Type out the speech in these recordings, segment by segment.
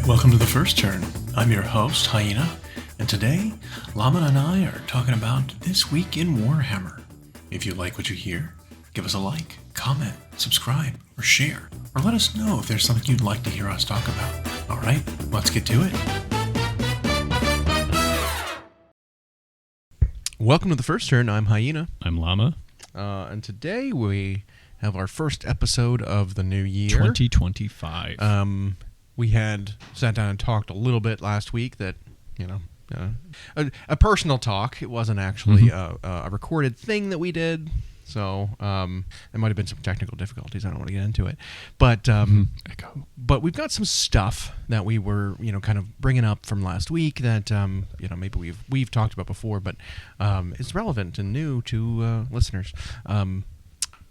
Welcome to The First Turn. I'm your host, Hyena, and today, Llama and I are talking about This Week in Warhammer. If you like what you hear, give us a like, comment, subscribe, or share, or let us know if there's something you'd like to hear us talk about. Alright, let's get to it. Welcome to The First Turn. I'm Hyena. I'm Llama. And today we have our first episode of the new year. 2025. We had sat down and talked a little bit last week that, a personal talk. It wasn't actually a recorded thing that we did. So there might have been some technical difficulties. I don't want to get into it. But but we've got some stuff that we were, kind of bringing up from last week that, maybe we've talked about before, but it's relevant and new to listeners.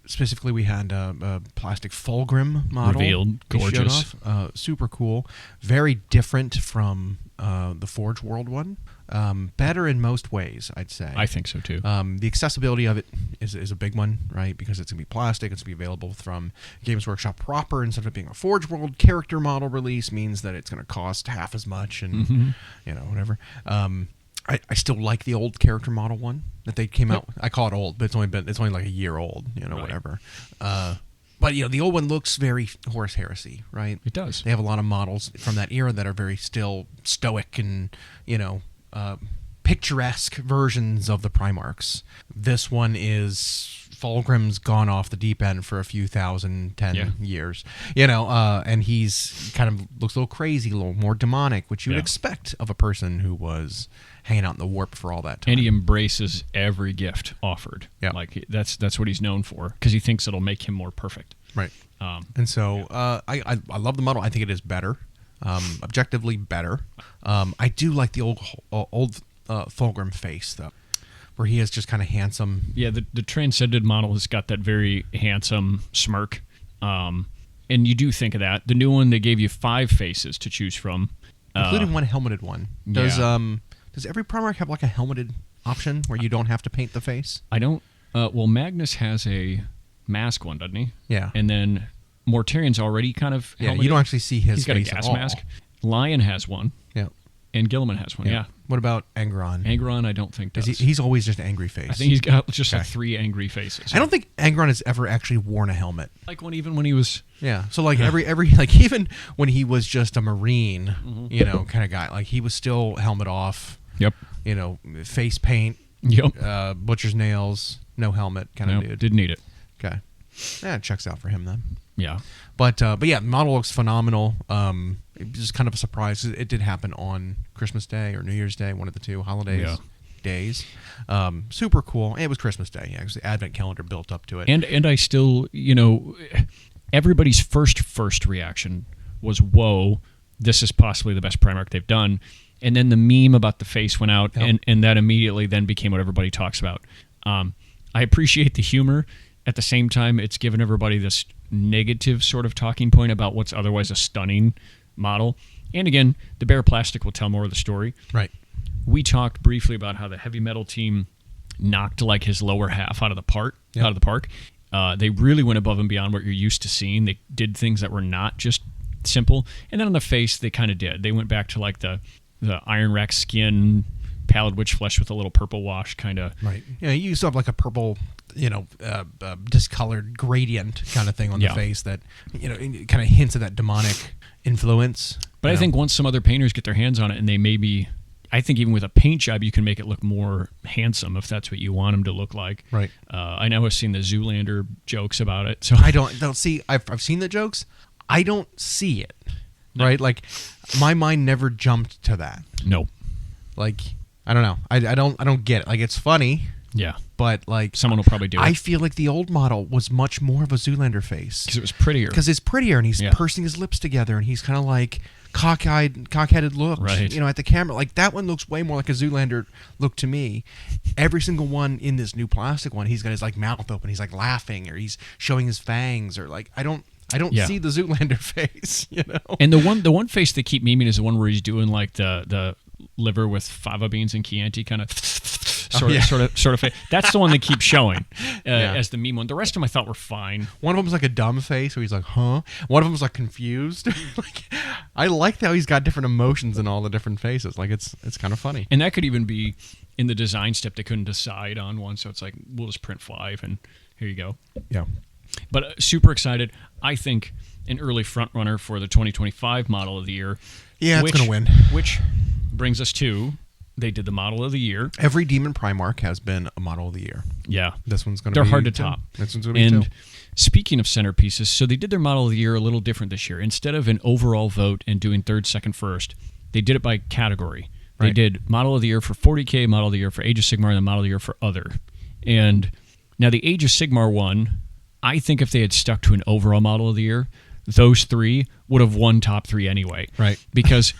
Specifically, we had a plastic Fulgrim model. Revealed. Gorgeous. Super cool. Very different from the Forge World one. Better in most ways, I'd say. I think so, too. The accessibility of it is a big one, right? Because it's going to be plastic. It's going to be available from Games Workshop proper. Instead of being a Forge World character model release, means that it's going to cost half as much and, whatever. I still like the old character model one that they came out. I call it old, but it's only like a year old, right. Whatever. But the old one looks very Horus Heresy, right? It does. They have a lot of models from that era that are very still stoic and picturesque versions of the Primarchs. This one is Fulgrim's gone off the deep end for a few 10 years, and he's kind of looks a little crazy, a little more demonic, which you would expect of a person who was hanging out in the warp for all that time. And he embraces every gift offered. Yeah, like that's what he's known for, because he thinks it'll make him more perfect. Right. And so I love the model. I think it is better, objectively better. I do like the old Fulgrim face though, where he is just kind of handsome. Yeah, the Transcended model has got that very handsome smirk. And you do think of that. The new one, they gave you 5 faces to choose from, including one helmeted one. Does every Primarch have like a helmeted option where you don't have to paint the face? I don't. Well, Magnus has a mask one, doesn't he? Yeah. And then Mortarian's already kind of helmeted. You don't actually see his face. He's got a gas mask. Lion has one. Yeah. And Gilliman has one, yeah. What about Angron? Angron, I don't think does. He's always just angry face. I think he's got just like 3 angry faces. I don't think Angron has ever actually worn a helmet. Like even when he was... Yeah, so like every like even when he was just a Marine, kind of guy, like he was still helmet off. Yep. Face paint. Yep. Butcher's nails, no helmet kind of dude. Didn't need it. Okay. It checks out for him then. Yeah. But yeah, the model looks phenomenal. It was just kind of a surprise. It did happen on Christmas Day or New Year's Day, one of the two holidays days. Super cool. And it was Christmas Day. Actually, the Advent calendar built up to it. And I still, everybody's first reaction was, whoa, this is possibly the best Primarch they've done. And then the meme about the face went out, and that immediately then became what everybody talks about. I appreciate the humor. At the same time, it's given everybody this negative sort of talking point about what's otherwise a stunning model. And again, the bare plastic will tell more of the story. Right. We talked briefly about how the heavy metal team knocked like his lower half out of the park. They really went above and beyond what you're used to seeing. They did things that were not just simple. And then on the face, they kind of did. They went back to like the Iron Rack skin, Pallid Witch flesh with a little purple wash kind of. Right. Yeah, you used to have like a purple, discolored gradient kind of thing on the face that, it kind of hints at that demonic influence. But I think once some other painters get their hands on it, and they maybe, I think even with a paint job, you can make it look more handsome if that's what you want them to look like. Right. I know I've seen the Zoolander jokes about it. So I don't see. I've seen the jokes. I don't see it. No. Right. Like my mind never jumped to that. No. Like I don't know. I don't get it. Like it's funny. Yeah. But like someone will probably do it. I feel like the old model was much more of a Zoolander face because it was prettier. Because it's prettier, and he's pursing his lips together, and he's kind of like cockheaded look, right. At the camera. Like that one looks way more like a Zoolander look to me. Every single one in this new plastic one, he's got his like mouth open, he's like laughing, or he's showing his fangs, or like I don't see the Zoolander face, And the one face they keep memeing is the one where he's doing like the liver with fava beans and Chianti kind of sort of face. That's the one that keeps showing as the meme one. The rest of them I thought were fine. One of them's like a dumb face, where he's like, huh? One of them's like confused. Like, I like how he's got different emotions in all the different faces. Like, it's kind of funny. And that could even be in the design step. They couldn't decide on one, so it's like, we'll just print 5, and here you go. Yeah. But super excited. I think an early front runner for the 2025 Model of the Year. Yeah, it's going to win. Which brings us to, they did the Model of the Year. Every Demon Primarch has been a Model of the Year. Yeah. This one's going to be... They're hard to top. This one's going to be And speaking of centerpieces, so they did their Model of the Year a little different this year. Instead of an overall vote and doing third, second, first, they did it by category. They did Model of the Year for 40K, Model of the Year for Age of Sigmar, and the Model of the Year for Other. And now the Age of Sigmar one, I think if they had stuck to an overall Model of the Year, those 3 would have won top 3 anyway. Right. Because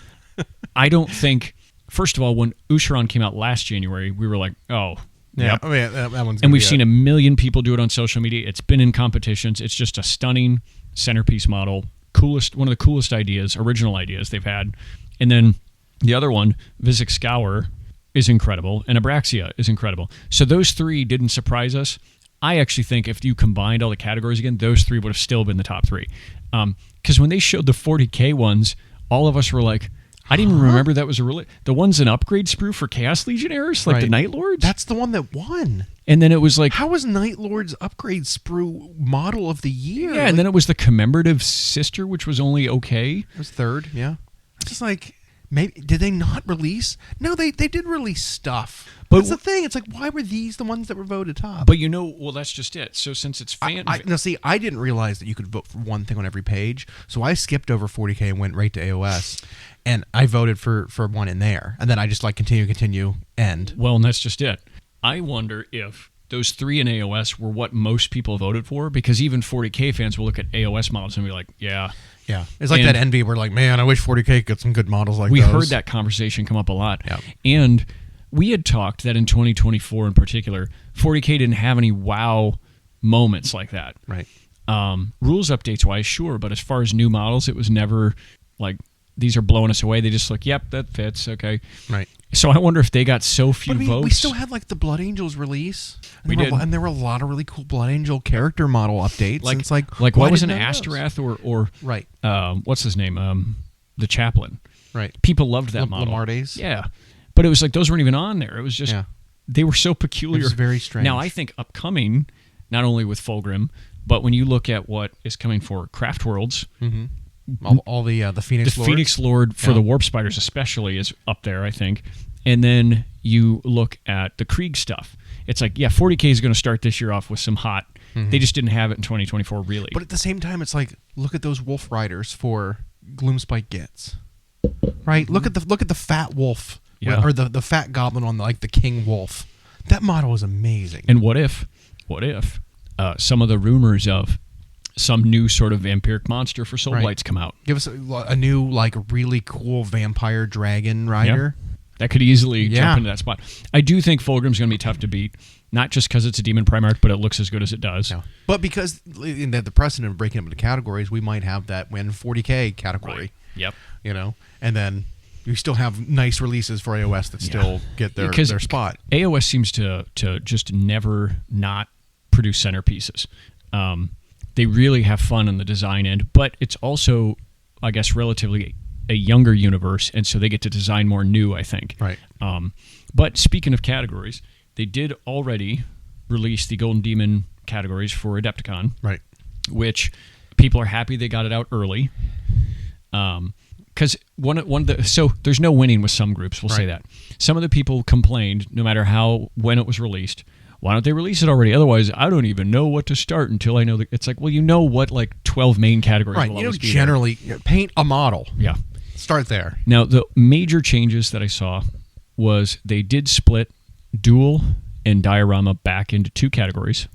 I don't think, first of all, when Usharon came out last January, we were like, oh, yeah. yep. Oh, yeah, that one's. And we've seen a million people do it on social media. It's been in competitions. It's just a stunning centerpiece model. One of the coolest ideas, original ideas they've had. And then the other one, Vizek Scour, is incredible, and Abraxia is incredible. So those 3 didn't surprise us. I actually think if you combined all the categories again, those 3 would have still been the top 3. Because when they showed the 40K ones, all of us were like, I didn't even remember that was the one's an upgrade sprue for Chaos Legionnaires, like the Night Lords. That's the one that won. And then it was like, how was Night Lord's upgrade sprue Model of the Year? Yeah, and then it was the commemorative sister, which was only okay. It was third. Yeah, it's just like, maybe did they not release? No, they did release stuff. But that's the thing. It's like, why were these the ones that were voted top? But well, that's just it. So since it's fan... I didn't realize that you could vote for one thing on every page, so I skipped over 40K and went right to AOS, and I voted for one in there, and then I just like continue, end. Well, and that's just it. I wonder if those 3 in AOS were what most people voted for, because even 40K fans will look at AOS models and be like, yeah. Yeah, it's like that envy. We're like, man, I wish 40K could get some good models like those. We heard that conversation come up a lot. Yeah. And we had talked that in 2024 in particular, 40K didn't have any wow moments like that. Right. Rules updates wise, sure, but as far as new models, it was never like, these are blowing us away. They just like, yep, that fits, okay. Right. So I wonder if they got so few votes. We still had like the Blood Angels release. And there were a lot of really cool Blood Angel character model updates. Like, and it's like what was an Asterath or right? What's his name? The Chaplain. Right. People loved that model. Lamardes. Yeah, but it was like those weren't even on there. It was just they were so peculiar. It was very strange. Now I think upcoming, not only with Fulgrim, but when you look at what is coming for Craft Worlds. Mm-hmm. All the Phoenix Lord. Phoenix Lord for the Warp Spiders especially is up there, I think. And then you look at the Krieg stuff. It's like, 40K is going to start this year off with some hot. Mm-hmm. They just didn't have it in 2024, really. But at the same time, it's like, look at those Wolf Riders for Gloomspite Gitz. Right? Look at the fat wolf. Yeah. Or the fat goblin on the King Wolf. That model is amazing. And what if some of the rumors of some new sort of vampiric monster for Soul Blights come out? Give us a new, really cool vampire dragon rider. Yeah. That could easily jump into that spot. I do think Fulgrim's going to be tough to beat, not just because it's a Demon Primarch, but it looks as good as it does. Yeah. But because in the precedent of breaking up into categories, we might have that win 40K category. Right. Yep. And then you still have nice releases for AOS that still get their spot. AOS seems to just never not produce centerpieces. They really have fun on the design end, but it's also, I guess, relatively a younger universe, and so they get to design more new, I think. Right. But speaking of categories, they did already release the Golden Demon categories for Adepticon. Right. Which people are happy they got it out early. Because so there's no winning with some groups, we'll say that. Some of the people complained, no matter when it was released, why don't they release it already? Otherwise, I don't even know what to start until I know that. It's like, well, what 12 main categories will always be generally paint a model. Yeah. Start there. Now, the major changes that I saw was they did split duel and diorama back into 2 categories.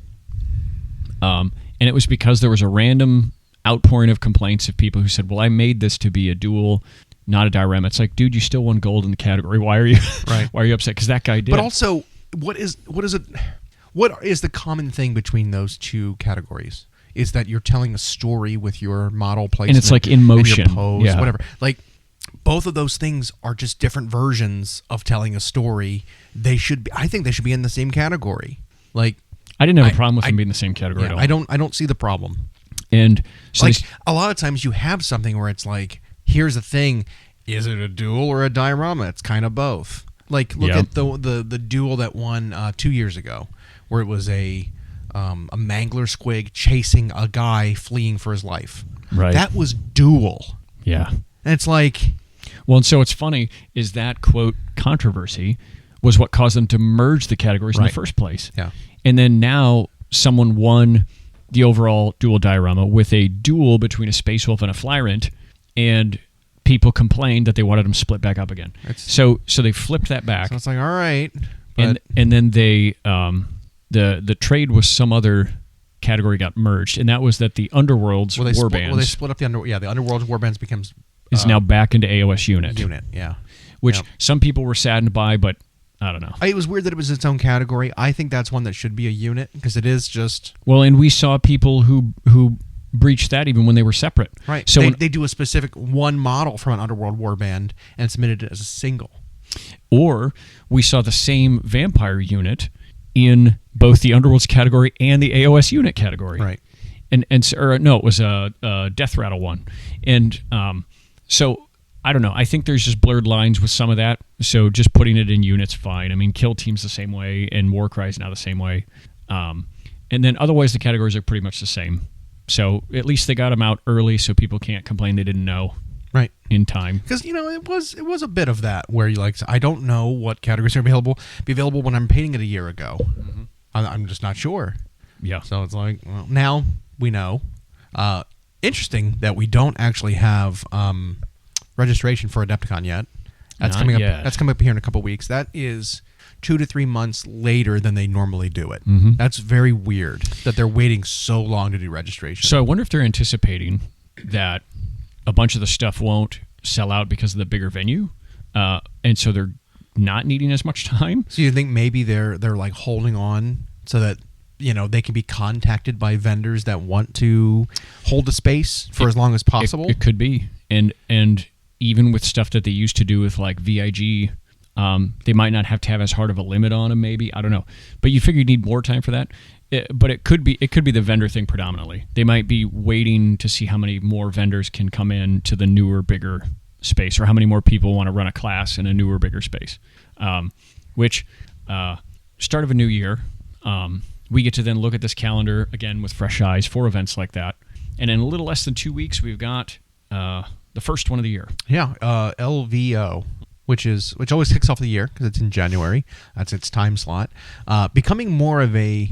And it was because there was a random outpouring of complaints of people who said, well, I made this to be a duel, not a diorama. It's like, dude, you still won gold in the category. Why are you why are you upset? Because that guy did. But also, what is the common thing between those 2 categories? Is that you're telling a story with your model placement. And it's like in motion. And your pose, whatever. both of those things are just different versions of telling a story. I think they should be in the same category. Like, I didn't have a problem with them being in the same category at all. I don't see the problem. And so like a lot of times you have something where it's like, here's the thing, is it a duel or a diorama? It's kind of both. Like, look at the duel that won 2 years ago, where it was a mangler squig chasing a guy fleeing for his life. Right. That was duel. Yeah. And it's like... Well, and so what's funny is that, quote, controversy was what caused them to merge the categories in the first place. Yeah. And then now someone won the overall duel diorama with a duel between a Space Wolf and a Flyrant, and people complained that they wanted them split back up again. So they flipped that back. So it's like, all right. And then they the trade with some other category got merged, and that was that the Underworld's warbands. They split up the Underworld. The Underworld's warbands becomes is now back into AOS unit. Yeah. Which some people were saddened by, but I don't know. It was weird that it was its own category. I think that's one that should be a unit because it is just... Well, and we saw people who breached that even when they were separate. Right. So they do a specific one model from an Underworld warband and submitted it as a single. Or we saw the same vampire unit in both the Underworld's category and the AOS unit category. Right. No, it was a Death Rattle one. And so... I don't know. I think there's just blurred lines with some of that. So just putting it in units, fine. I mean, Kill Team's the same way, and Warcry's now the same way. And then otherwise, the categories are pretty much the same. So at least they got them out early, so people can't complain they didn't know. Right. In time. Because it was a bit of that where you like, I don't know what categories are be available when I'm painting it a year ago. Mm-hmm. I'm just not sure. Yeah. So it's like, well, now we know. Interesting that we don't actually have registration for Adepticon yet. That's coming up. That's coming up here in a couple of weeks. That is 2 to 3 months later than they normally do it. Mm-hmm. That's very weird that they're waiting so long to do registration. So I wonder if they're anticipating that a bunch of the stuff won't sell out because of the bigger venue, and so they're not needing as much time. So you think maybe they're like holding on so that they can be contacted by vendors that want to hold the space for as long as possible? It could be, and even with stuff that they used to do with like VIG, they might not have to have as hard of a limit on them. Maybe, I don't know, but you figure you need more time for that. But it could be the vendor thing predominantly. They might be waiting to see how many more vendors can come in to the newer, bigger space, or how many more people want to run a class in a newer, bigger space. Which start of a new year, we get to then look at this calendar again with fresh eyes for events like that, and in a little less than 2 weeks, we've got the first one of the year. Yeah, LVO, which always kicks off the year because it's in January. That's its time slot. Becoming more of a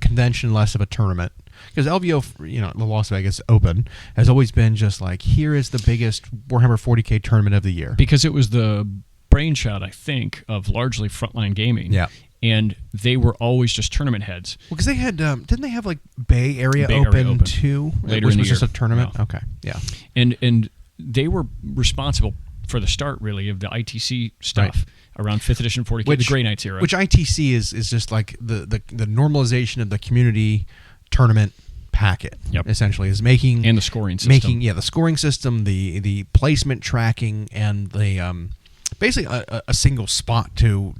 convention, less of a tournament. Because LVO, the Las Vegas Open, has always been just like, here is the biggest Warhammer 40K tournament of the year. Because it was the brainchild, I think, of largely Frontline Gaming. Yeah. And they were always just tournament heads. Well, because they had, didn't they have like Bay Area Open too? Later in the year. Was just a tournament? Yeah. Okay, yeah. And they were responsible for the start, really, of the ITC stuff around 5th edition 40K, the Grey Knights era. Which ITC is just like the normalization of the community tournament packet. Yep. Essentially, is making and the scoring system. The scoring system, the placement tracking, and the basically a single spot to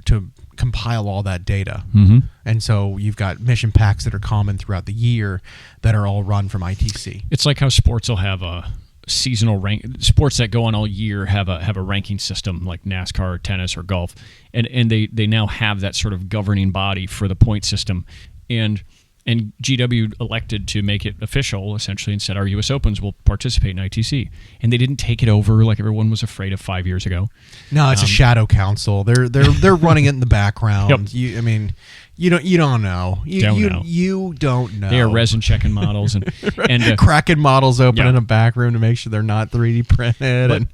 compile all that data. Mm-hmm. And so you've got mission packs that are common throughout the year that are all run from ITC. It's like how sports will have a seasonal rank. Sports that go on all year have a ranking system like NASCAR, tennis, or golf, and they now have that sort of governing body for the point system, and GW elected to make it official essentially and said our U.S. Opens will participate in ITC, and they didn't take it over like everyone was afraid of 5 years ago. No, it's a shadow council. They're running it in the background. Yep. You don't know. You don't know. They are resin checking models and cracking models open in a back room to make sure they're not 3D printed.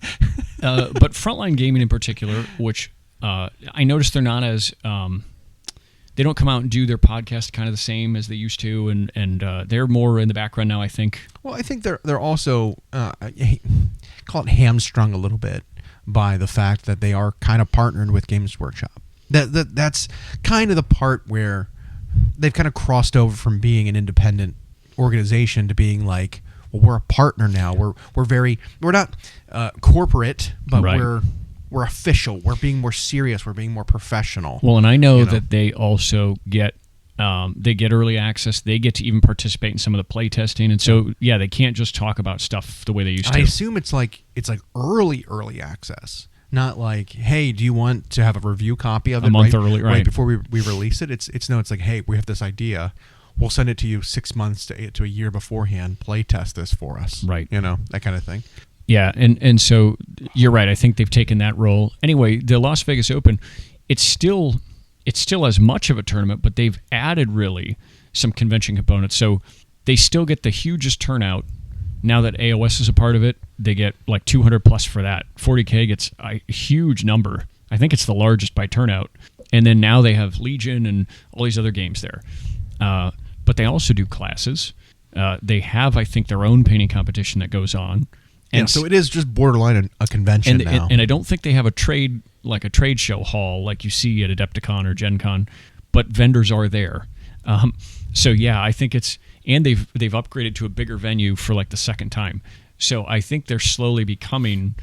But Frontline Gaming in particular, which I noticed they're not as they don't come out and do their podcast kind of the same as they used to, and they're more in the background now, I think. Well, I think they're also call it hamstrung a little bit by the fact that they are kind of partnered with Games Workshop. That's kind of the part where they've kind of crossed over from being an independent organization to being like, well, we're a partner now. We're not corporate, but Right. we're official. We're being more serious. We're being more professional. Well, and I know that they also get early access. They get to even participate in some of the play testing, and so they can't just talk about stuff the way they used to. I assume it's like early access, not like, hey, do you want to have a review copy of it a month early, right before we release it? It's like, hey, we have this idea. We'll send it to you 6 months to a year beforehand. Play test this for us, right? That kind of thing. Yeah, and so you're right. I think they've taken that role. Anyway, the Las Vegas Open, it's still as much of a tournament, but they've added really some convention components. So they still get the hugest turnout. Now that AOS is a part of it, they get like 200 plus for that. 40K gets a huge number. I think it's the largest by turnout. And then now they have Legion and all these other games there. But they also do classes. They have, I think, their own painting competition that goes on. And so it is just borderline a convention now. And I don't think they have a trade show hall like you see at Adepticon or Gen Con, but vendors are there. So yeah, I think and they've upgraded to a bigger venue for like the second time. So I think they're slowly becoming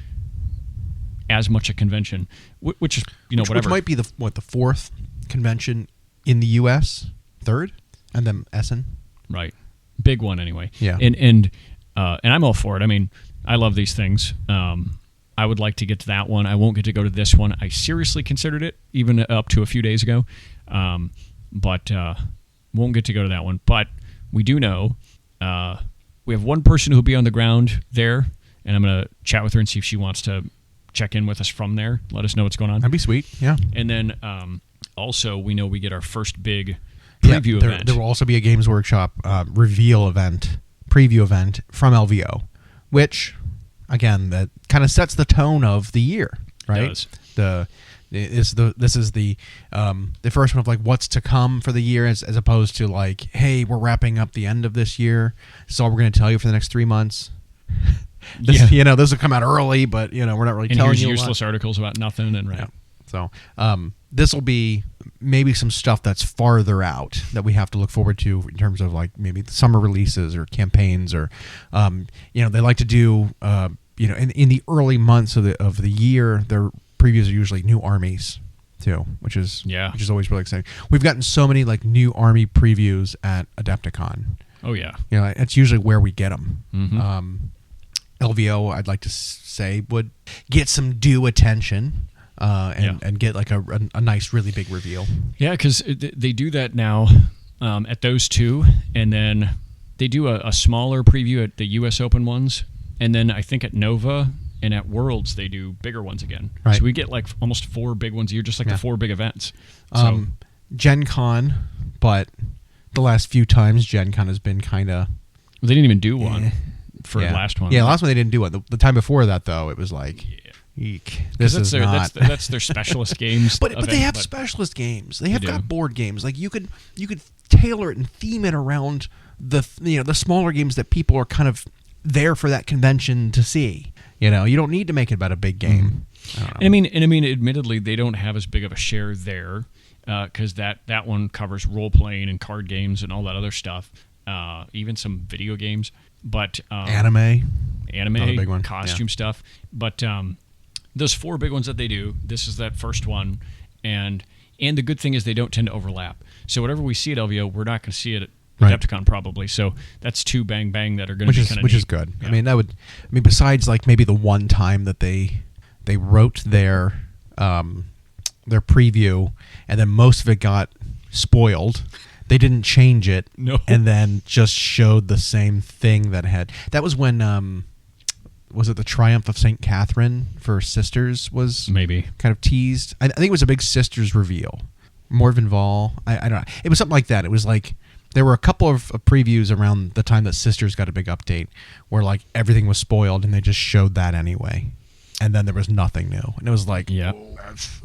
as much a convention, which is whatever. Which might be the fourth convention in the U.S., third, and then Essen. Right, big one anyway. Yeah, and I'm all for it. I mean, I love these things. I would like to get to that one. I won't get to go to this one. I seriously considered it, even up to a few days ago, but won't get to go to that one. But we do know we have one person who'll be on the ground there, and I'm going to chat with her and see if she wants to check in with us from there. Let us know what's going on. That'd be sweet, yeah. And then also we know we get our first big preview event. There will also be a Games Workshop preview event from LVO, which, again, that kind of sets the tone of the year, right? It does. This is the first one of like what's to come for the year, as opposed to like, hey, we're wrapping up the end of this year. This is all we're going to tell you for the next 3 months. This will come out early, but we're not really telling you. Useless articles about nothing, and right. Yeah. So this will be maybe some stuff that's farther out that we have to look forward to in terms of like maybe the summer releases or campaigns, or they like to do in the early months of the year, their previews are usually new armies too, which is always really exciting. We've gotten so many like new army previews at Adepticon. Oh yeah, it's usually where we get them. Mm-hmm. LVO, I'd like to say, would get some due attention. And get like a nice, really big reveal. Yeah, because they do that now at those two, and then they do a smaller preview at the U.S. Open ones, and then I think at Nova and at Worlds they do bigger ones again. Right. So we get like almost 4 big ones a year, just like the 4 big events. So, Gen Con, but the last few times Gen Con has been kind of... They didn't even do one for the last one. Yeah, last one they didn't do one. The time before that, though, it was like... Eek. That's their specialist games. But they have specialist games. They have got board games. Like you could tailor it and theme it around the smaller games that people are kind of there for that convention to see. You don't need to make it about a big game. I mean, admittedly, they don't have as big of a share there because that one covers role playing and card games and all that other stuff. Even some video games, but anime, big one. Costume stuff. But those 4 big ones that they do, this is that first one, and the good thing is they don't tend to overlap. So whatever we see at LVO, we're not going to see it at Adepticon probably. So that's 2 bang bang that are going to be kind of which is good. Yeah. Besides like maybe the one time that they wrote their preview and then most of it got spoiled. They didn't change it, and then just showed the same thing that was when. Was it the Triumph of St. Catherine for Sisters was maybe kind of teased? I think it was a big Sisters reveal. Morven Vol. I don't know. It was something like that. It was like there were a couple of previews around the time that Sisters got a big update where like everything was spoiled and they just showed that anyway. And then there was nothing new. And it was like,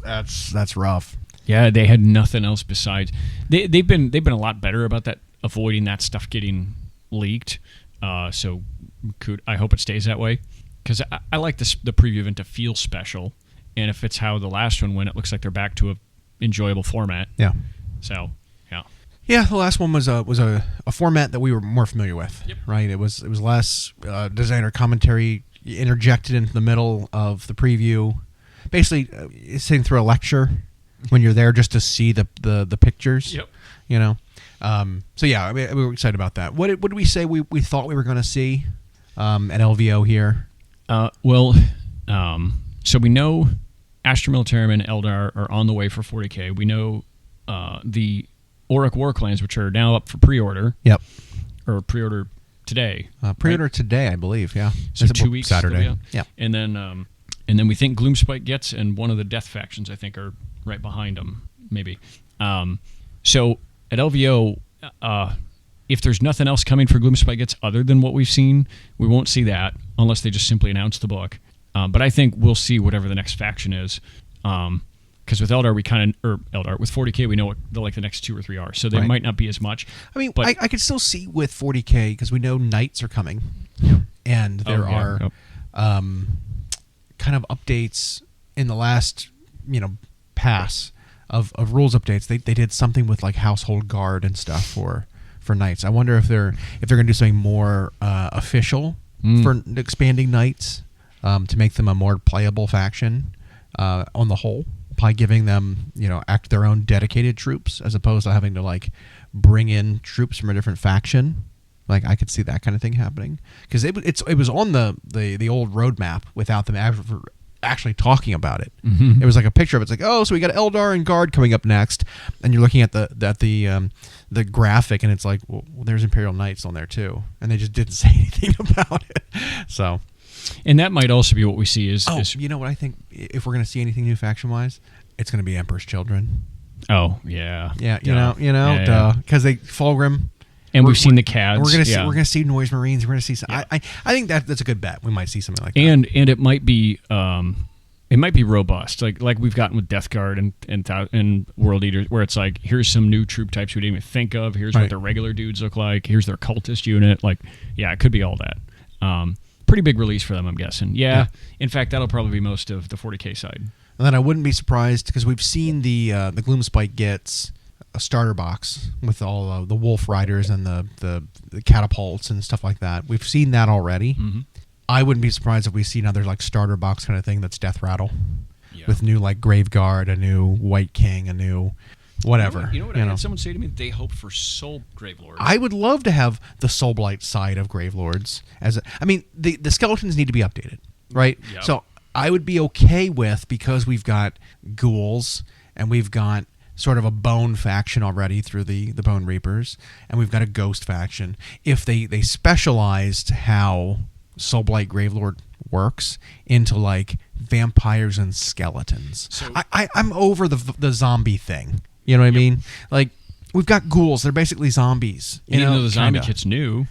that's rough. Yeah, they had nothing else besides. They've been a lot better about that, avoiding that stuff getting leaked. So I hope it stays that way. Because I like the preview event to feel special, and if it's how the last one went, it looks like they're back to a enjoyable format. Yeah. So, Yeah, the last one was a format that we were more familiar with. Yep. Right. It was less designer commentary interjected into the middle of the preview. Basically, it's sitting through a lecture when you're there just to see the pictures. Yep. You know. So yeah, I mean, we were excited about that. What did we say we thought we were going to see at LVO here? So we know Astra Militarum and Eldar are on the way for 40K. We know the Auric War Clans, which are now up for pre-order. Yep. Or pre-order today. Pre-order right? today, I believe. Yeah. So 2 weeks. Saturday. Yeah. And then we think Gloomspite gets, and one of the Death factions I think are right behind them, maybe. So at LVO, if there's nothing else coming for Gloomspite gets other than what we've seen, we won't see that unless they just simply announce the book. But I think we'll see whatever the next faction is. Because with Eldar, with 40K, we know what the next 2 or 3 are. So they might not be as much. I mean, but I could still see with 40K because we know Knights are coming. And there are kind of updates in the last, pass of rules updates. They did something with like Household Guard and stuff for Knights. I wonder if they're going to do something more official for expanding Knights to make them a more playable faction on the whole. By giving them, act their own dedicated troops as opposed to having to like bring in troops from a different faction. Like I could see that kind of thing happening because it was on the old roadmap without them actually talking about it. Mm-hmm. It was like a picture of it. It's like, oh, so we got Eldar and Guard coming up next, and you're looking at the graphic, and it's like, well, there's Imperial Knights on there too, and they just didn't say anything about it. So. And that might also be what we see is... you know what I think? If we're going to see anything new faction-wise, it's going to be Emperor's Children. Oh, yeah. Yeah, because they Fulgrim. And we've seen the CADs. We're going to see Noise Marines. We're going to see... I think that's a good bet. We might see something like that. And it might be... It might be robust, like we've gotten with Death Guard and World Eaters, where it's like, here's some new troop types we didn't even think of. Here's what their regular dudes look like. Here's their cultist unit. Like, yeah, it could be all that. Pretty big release for them, I'm guessing. Yeah. In fact, that'll probably be most of the 40K side. And then I wouldn't be surprised because we've seen the Gloomspite gets a starter box with all the Wolf Riders and the catapults and stuff like that. We've seen that already. Mm-hmm. I wouldn't be surprised if we see another like starter box kind of thing that's Death Rattle with new like Grave Guard, a new White King, a new whatever. You know what I had someone say to me? They hope for Soul Gravelords. I would love to have the Soulblight side of Gravelords. The skeletons need to be updated, right? Yep. So I would be okay with, because we've got ghouls and we've got sort of a bone faction already through the Bone Reapers, and we've got a ghost faction. If they specialized how Soulblight Gravelord works into like vampires and skeletons. So I'm over the zombie thing. You know what I mean? Like, we've got ghouls. They're basically zombies. Even though the zombie kit's new,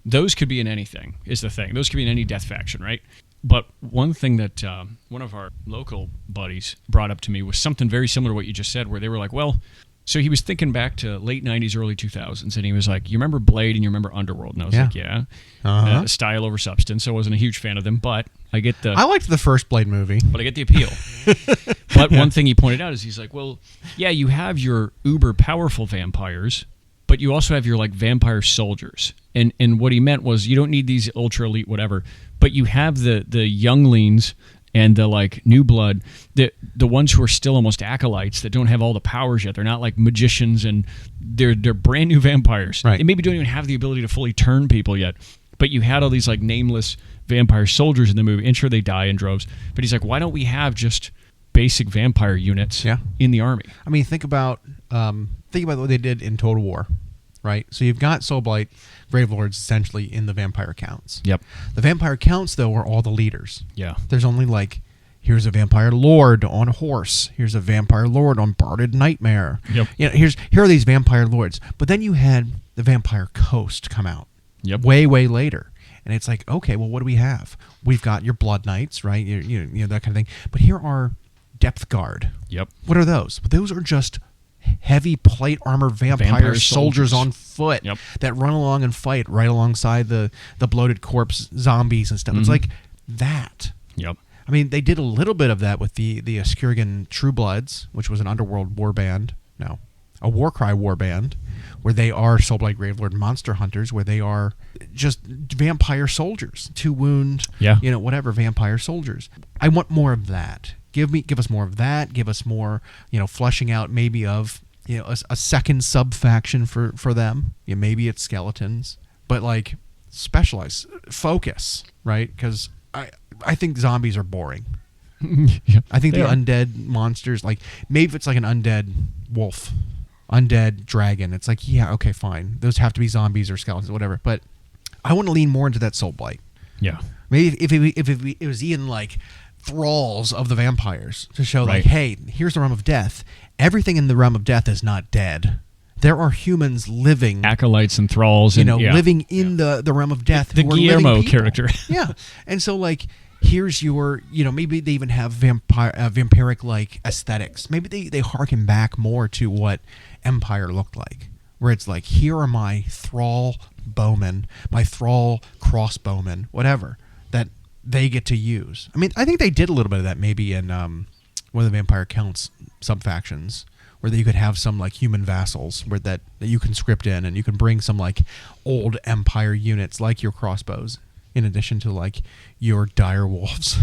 those could be in anything, is the thing. Those could be in any death faction, right? But one thing that one of our local buddies brought up to me was something very similar to what you just said, where they were like, well, so he was thinking back to late 90s, early 2000s, and he was like, you remember Blade and you remember Underworld? And I was like, yeah. Style over substance. I wasn't a huge fan of them, but I get the... I liked the first Blade movie. But I get the appeal. But one thing he pointed out is he's like, well, yeah, you have your uber powerful vampires, but you also have your like vampire soldiers. And what he meant was you don't need these ultra elite whatever, but you have the younglings and the like new blood, the ones who are still almost acolytes that don't have all the powers yet. They're not like magicians, and they're brand new vampires. Right. They maybe don't even have the ability to fully turn people yet. But you had all these like nameless vampire soldiers in the movie. And sure, they die in droves. But he's like, why don't we have just basic vampire units in the army? I mean, think about what they did in Total War, right? So you've got Soulblight Gravelords essentially in the vampire counts. Yep. The vampire counts, though, are all the leaders. Yeah. There's only like, here's a vampire lord on a horse. Here's a vampire lord on Barded Nightmare. Yep. Here are these vampire lords. But then you had the vampire coast come out. Yep. Way, way later. And it's like, okay, well, what do we have? We've got your Blood Knights, right? You know, that kind of thing. But here are Depth Guard. Yep. What are those? But those are just heavy plate armor vampire soldiers on foot that run along and fight right alongside the bloated corpse zombies and stuff. It's like that. Yep. I mean, they did a little bit of that with the Skirgan True Bloods, which was an underworld war band. No, a Warcry warband, where they are Soulblight Gravelord monster hunters, where they are just vampire soldiers, 2 wound, whatever, vampire soldiers. I want more of that. Give us more of that. Give us more, fleshing out maybe of, a second sub faction for them. Maybe it's skeletons, but like specialize, focus, right? Because I think zombies are boring. I think the undead monsters, like maybe if it's like an undead wolf, undead dragon, it's like, yeah, okay, fine. Those have to be zombies or skeletons, whatever. But I want to lean more into that Soulblight. Yeah. Maybe if it was even like thralls of the vampires to show like, hey, here's the realm of death. Everything in the realm of death is not dead. There are humans living, acolytes and thralls, living in the realm of death. The Guillermo character. Yeah, and so like, here's your, maybe they even have vampiric like aesthetics. Maybe they harken back more to what Empire looked like, where it's like, here are my thrall bowmen, my thrall crossbowmen, whatever that they get to use. I mean, I think they did a little bit of that maybe in one of the Vampire Counts sub-factions, where you could have some like human vassals where that you can script in, and you can bring some like old Empire units like your crossbows in addition to like your dire wolves.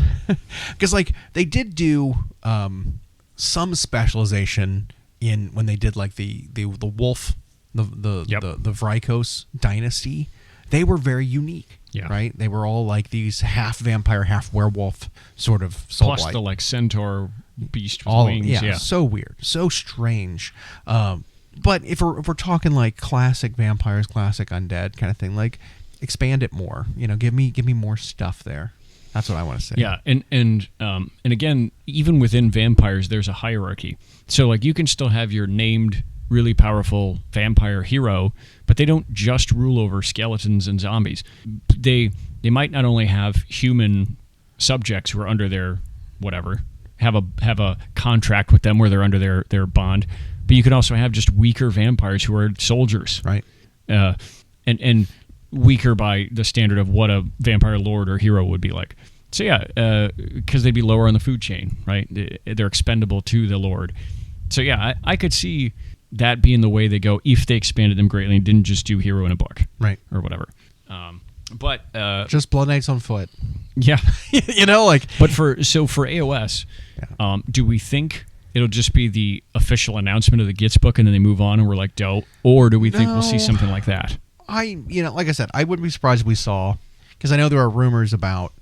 Because like they did do some specialization in when they did like the wolf, the Vrykos dynasty. They were very unique, right? They were all like these half vampire, half werewolf sort of Soulblight. Plus the like centaur beast with wings. Yeah, so weird, so strange. But if we're talking like classic vampires, classic undead kind of thing, like expand it more. Give me more stuff there. That's what I want to say. Yeah, and again, even within vampires, there's a hierarchy. So like you can still have your named really powerful vampire hero, but they don't just rule over skeletons and zombies. They might not only have human subjects who are under their whatever, have a contract with them where they're under their bond, but you can also have just weaker vampires who are soldiers, right? And weaker by the standard of what a vampire lord or hero would be like. So yeah, because they'd be lower on the food chain, right? They're expendable to the lord. So yeah, I could see that being the way they go if they expanded them greatly and didn't just do hero in a book, right, or whatever. But just Blood Knights on foot. Yeah, But for AOS, do we think it'll just be the official announcement of the Gits book and then they move on and we're like, dope, or do we think we'll see something like that? Like I said, I wouldn't be surprised if we saw, because I know there are rumors about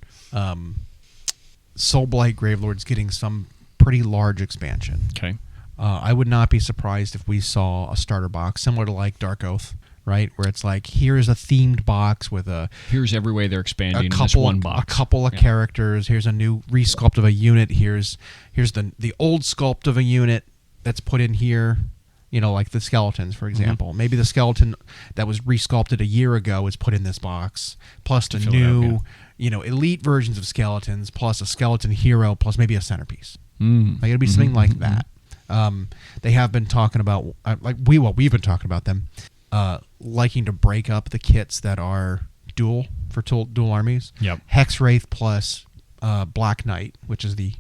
Soulblight Gravelords getting some pretty large expansion. Okay. I would not be surprised if we saw a starter box similar to like Dark Oath, right? Where it's like, here's a themed box with here's every way they're expanding in this one box. A couple of characters. Here's a new resculpt of a unit. Here's the old sculpt of a unit that's put in here. Like the skeletons, for example. Mm-hmm. Maybe the skeleton that was resculpted a year ago is put in this box, plus the new, elite versions of skeletons, plus a skeleton hero, plus maybe a centerpiece. Like it'll be something like that. They have been talking about, we've been talking about them liking to break up the kits that are dual armies. Yep. Hexwraith plus Black Knight, which is the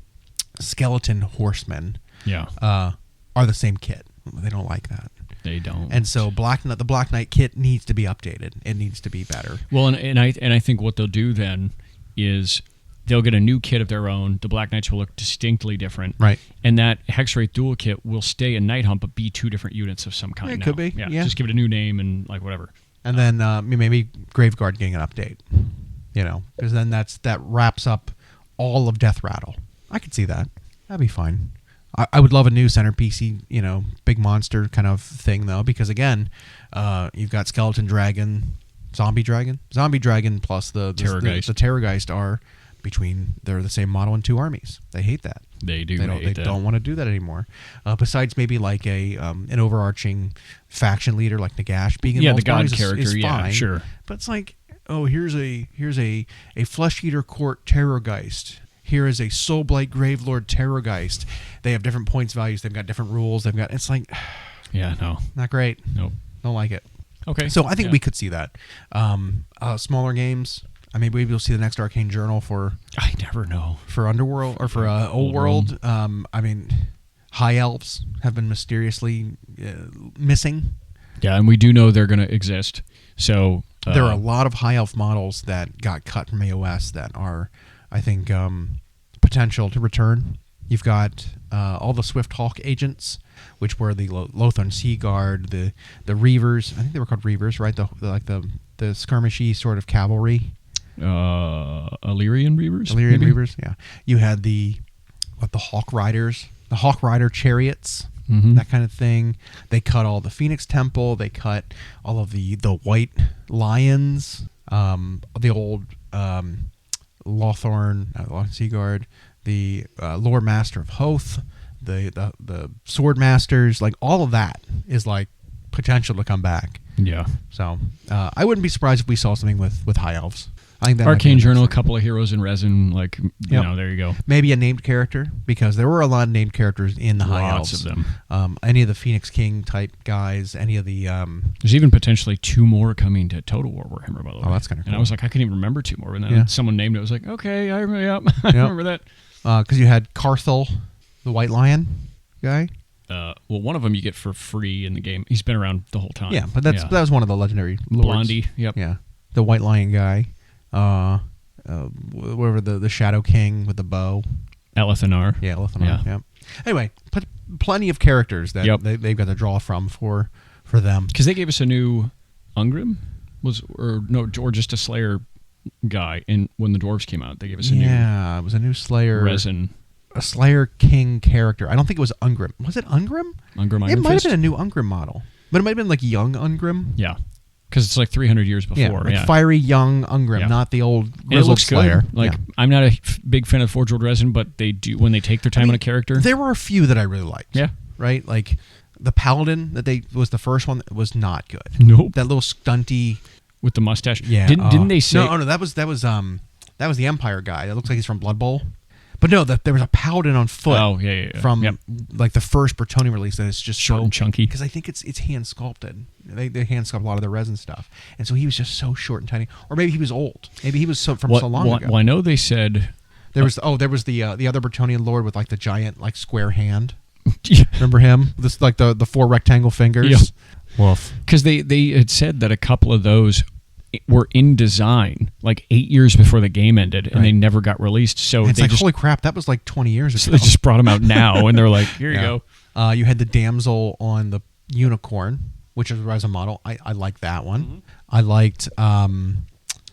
skeleton horseman. Yeah. Are the same kit. They don't like that. They don't. And so the Black Knight kit needs to be updated. It needs to be better. Well, and I think what they'll do then is they'll get a new kit of their own. The Black Knights will look distinctly different. Right. And that Hexwraith dual kit will stay in Night Hunt, but be 2 different units of some kind. It could be. Yeah. Just give it a new name and like whatever. And then maybe Graveguard getting an update. Because then that wraps up all of Death Rattle. I could see that. That'd be fine. I would love a new centerpiecey, big monster kind of thing, though, because, again, you've got Skeleton Dragon, Zombie Dragon plus the Terrorgeist are they're the same model in 2 armies. They hate that. They do. They don't want to do that anymore. Besides maybe like an overarching faction leader like Nagash being in the god character is fine. Sure. But it's like, here's a Flesh Eater Court Terrorgeist. Here is a Soulblight Gravelord Terrorgeist. They have different points values. They've got different rules. It's like, no, not great. Nope. Don't like it. Okay. So I think we could see that. Smaller games. Maybe we'll see the next Arcane Journal for. I never know For Underworld or for Old World. High elves have been mysteriously missing. Yeah, and we do know they're going to exist. So there are a lot of high elf models that got cut from AOS that are, I think, potential to return. You've got all the Swift Hawk agents, which were the Lothern Sea Guard, the Reavers. I think they were called Reavers, right? The skirmishy sort of cavalry. Illyrian Reavers. Illyrian Reavers, yeah. You had the Hawk Riders, the Hawk Rider chariots, that kind of thing. They cut all the Phoenix Temple. They cut all of the White Lions, the old Lothern Sea Guard, the Lord Master of Hoth, the Sword Masters. Like all of that is like potential to come back. Yeah. So I wouldn't be surprised if we saw something with high elves. I think that Arcane Journal, a couple of heroes in resin, like you know, there you go. Maybe a named character, because there were a lot of named characters in the high elves. Lots of them. Any of the Phoenix King type guys, any of the there's even potentially 2 more coming to Total War Warhammer, by the way. Oh, that's kind of cool. And I was like, I couldn't even remember 2 more. And then someone named it. I was like, okay, I remember that. Because you had Carthel, the White Lion guy. Well, one of them you get for free in the game. He's been around the whole time. Yeah, but that was one of the legendary lords. Blondie, yep. Yeah, the White Lion guy. Whatever the Shadow King with the bow. Elethanar. Yeah, Elethanar. Yeah. Anyway, plenty of characters that they've got to draw from for them. Because they gave us a new Ungrim, or just a Slayer guy. And when the dwarves came out, they gave us a new. Yeah, it was a new Slayer resin. A Slayer King character. I don't think it was Ungrim. Was it Ungrim? Ungrim. It might have been a new Ungrim model, but it might have been like young Ungrim. Yeah. Because it's like 300 years before. Yeah, fiery young Ungrim, not the old grizzled Slayer. Good. Like, I'm not a big fan of Forge World Resin, but they do, when they take their time on a character. There were a few that I really liked. Yeah. Right? Like, the Paladin was the first one that was not good. Nope. That little stunty. With the mustache. Yeah. Didn't they say. No, that was the Empire guy. That looks like he's from Blood Bowl. But no, there was a Paladin on foot. Oh, yeah. From like the first Bretonnian release that is just short and chunky. Because I think it's hand sculpted. They hand sculpt a lot of the resin stuff, and so he was just so short and tiny. Or maybe he was old. Maybe he was so long ago. Well, I know they said there was the other Bretonnian lord with like the giant like square hand. Remember him? This like the 4 rectangle fingers. Yeah. Woof. Because they had said that a couple of those were in design like 8 years before the game ended, and they never got released. So it's like, holy crap, that was like 20 years ago. So they just brought them out now, and they're like, here you go. You had the damsel on the unicorn, which is a resin model. I like that one. Mm-hmm. I liked.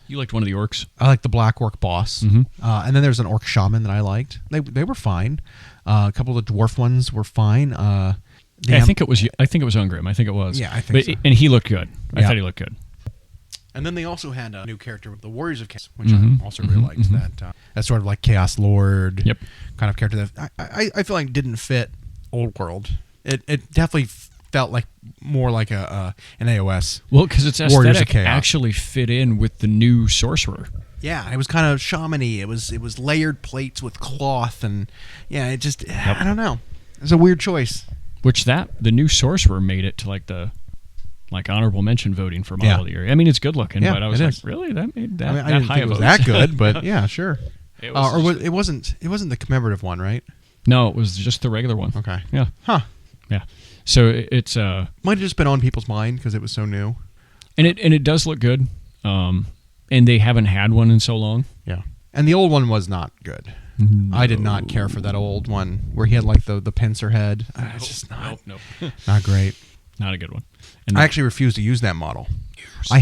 You liked one of the orcs. I liked the black orc boss, and then there's an orc shaman that I liked. They were fine. A couple of the dwarf ones were fine. I think it was Ungrim. I think it was. Yeah, I think so. And he looked good. I thought he looked good. And then they also had a new character, the Warriors of Chaos, which I also really liked. That sort of like Chaos Lord kind of character that I feel like didn't fit Old World. It definitely felt like more like an AOS. Well, because its aesthetic actually fit in with the new Sorcerer. Yeah, it was kind of shamany. It was layered plates with cloth, and it just I don't know. It was a weird choice. Which the new Sorcerer made it to like the honorable mention voting for model of the year. I mean, it's good looking, but I was like, really? That made that, I didn't high think it was that good, but yeah, sure. It wasn't the commemorative one, right? No, it was just the regular one. Okay. Yeah. Huh. Yeah. So it's might have just been on people's mind because it was so new. And it does look good. And they haven't had one in so long. Yeah. And the old one was not good. No. I did not care for that old one where he had like the pincer head. It's just not great. Not a good one. And I actually refused to use that model. I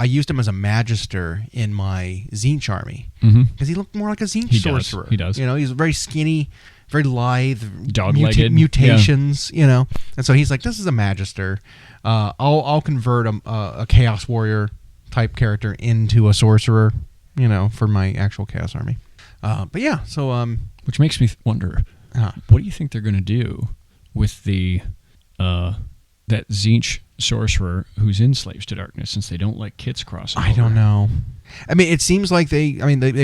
used him as a magister in my Tzeentch army because he looked more like a Tzeentch sorcerer. He does. You know, he's very skinny, very lithe, dog-legged mutations. You know, and so he's like, this is a magister. I'll convert a chaos warrior type character into a sorcerer. You know, for my actual chaos army. But yeah, so which makes me wonder, what do you think they're going to do with the that Tzeentch sorcerer who's in Slaves to Darkness, since they don't like kids crossing over? I don't know. I mean, it seems like they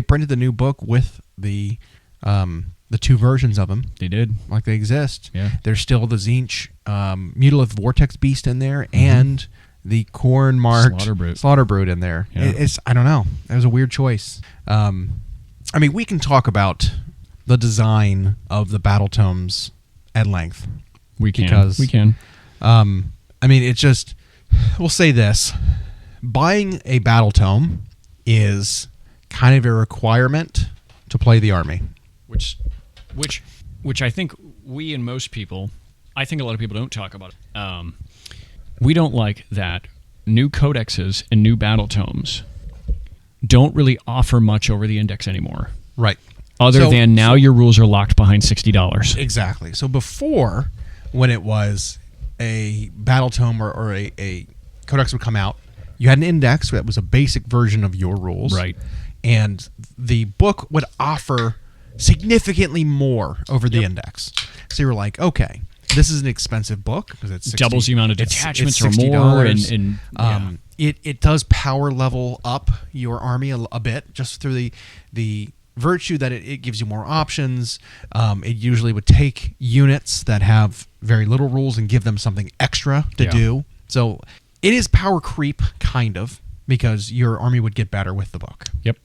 printed the new book with the 2 versions of them. They did. Like they exist. Yeah. There's still the Tzeentch Mutilith Vortex Beast in there, and the Khorne marked Slaughter Brute in there. Yeah. I don't know. That was a weird choice. I mean, we can talk about the design of the battle tomes at length. We can. I mean, it's just, we'll say this. Buying a battle tome is kind of a requirement to play the army. Which I think we and most people, I think a lot of people don't talk about it. We don't like that new codexes and new battle tomes don't really offer much over the index anymore. Right. Other than now your rules are locked behind $60. Exactly. So before, when it was a battle tome or a codex would come out, you had an index that was a basic version of your rules. Right. And the book would offer significantly more over the index. So you were like, okay, this is an expensive book because it's 60, doubles the amount of detachments it's or more, and it does power level up your army a bit just through the virtue that it gives you more options. It usually would take units that have very little rules and give them something extra to do. So it is power creep, kind of, because your army would get better with the book. Yep.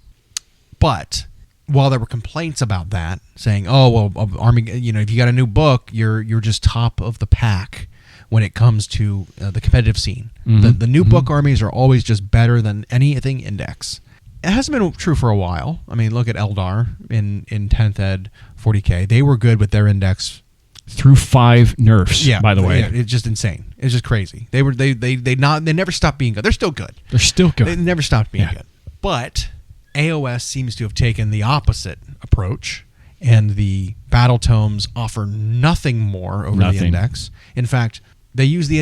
But while there were complaints about that, saying, "Oh, well, army, if you got a new book, you're just top of the pack when it comes to the competitive scene. Mm-hmm. The new book armies are always just better than anything index." It hasn't been true for a while. I mean, look at Eldar in 10th Ed 40K. They were good with their index through 5 nerfs. By the way, it's just insane. It's just crazy. They never stopped being good. They're still good. They're still good. They never stopped being good. But AOS seems to have taken the opposite approach, and the battle tomes offer nothing more over the index. In fact, they use the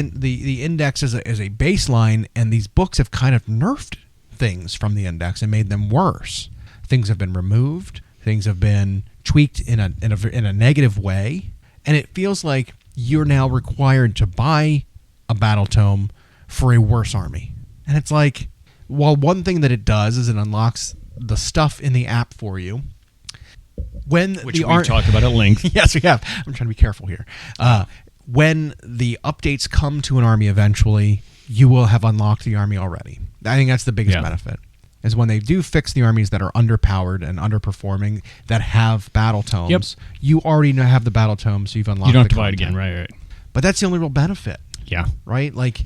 index as a baseline, and these books have kind of nerfed things from the index and made them worse. Things have been removed. Things have been tweaked in a negative way, and it feels like you're now required to buy a battle tome for a worse army. And it's like, while one thing that it does is it unlocks the stuff in the app for you. Which we've talked about at length. Yes, we have. I'm trying to be careful here. When the updates come to an army eventually, you will have unlocked the army already. I think that's the biggest benefit, is when they do fix the armies that are underpowered and underperforming that have battle tomes, you already have the battle tomes, so you've unlocked the content. You don't have to buy it again, right. But that's the only real benefit. Yeah. Right? Like,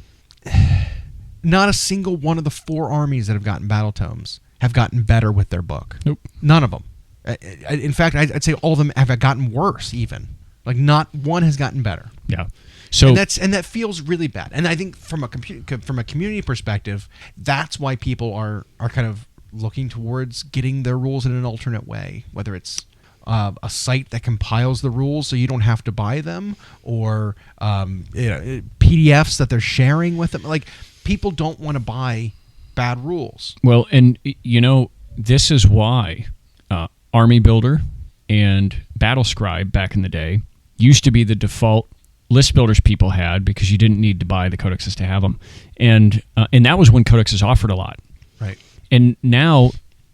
not a single one of the 4 armies that have gotten battle tomes have gotten better with their book. Nope. None of them. In fact, I'd say all of them have gotten worse even. Like, not one has gotten better. Yeah. So and that feels really bad. And I think from a community perspective, that's why people are kind of looking towards getting their rules in an alternate way, whether it's a site that compiles the rules so you don't have to buy them, or PDFs that they're sharing with them. Like, people don't want to buy bad rules. Well, and this is why Army Builder and Battle Scribe back in the day used to be the default list builders people had, because you didn't need to buy the codexes to have them, and that was when codexes offered a lot. Right. And now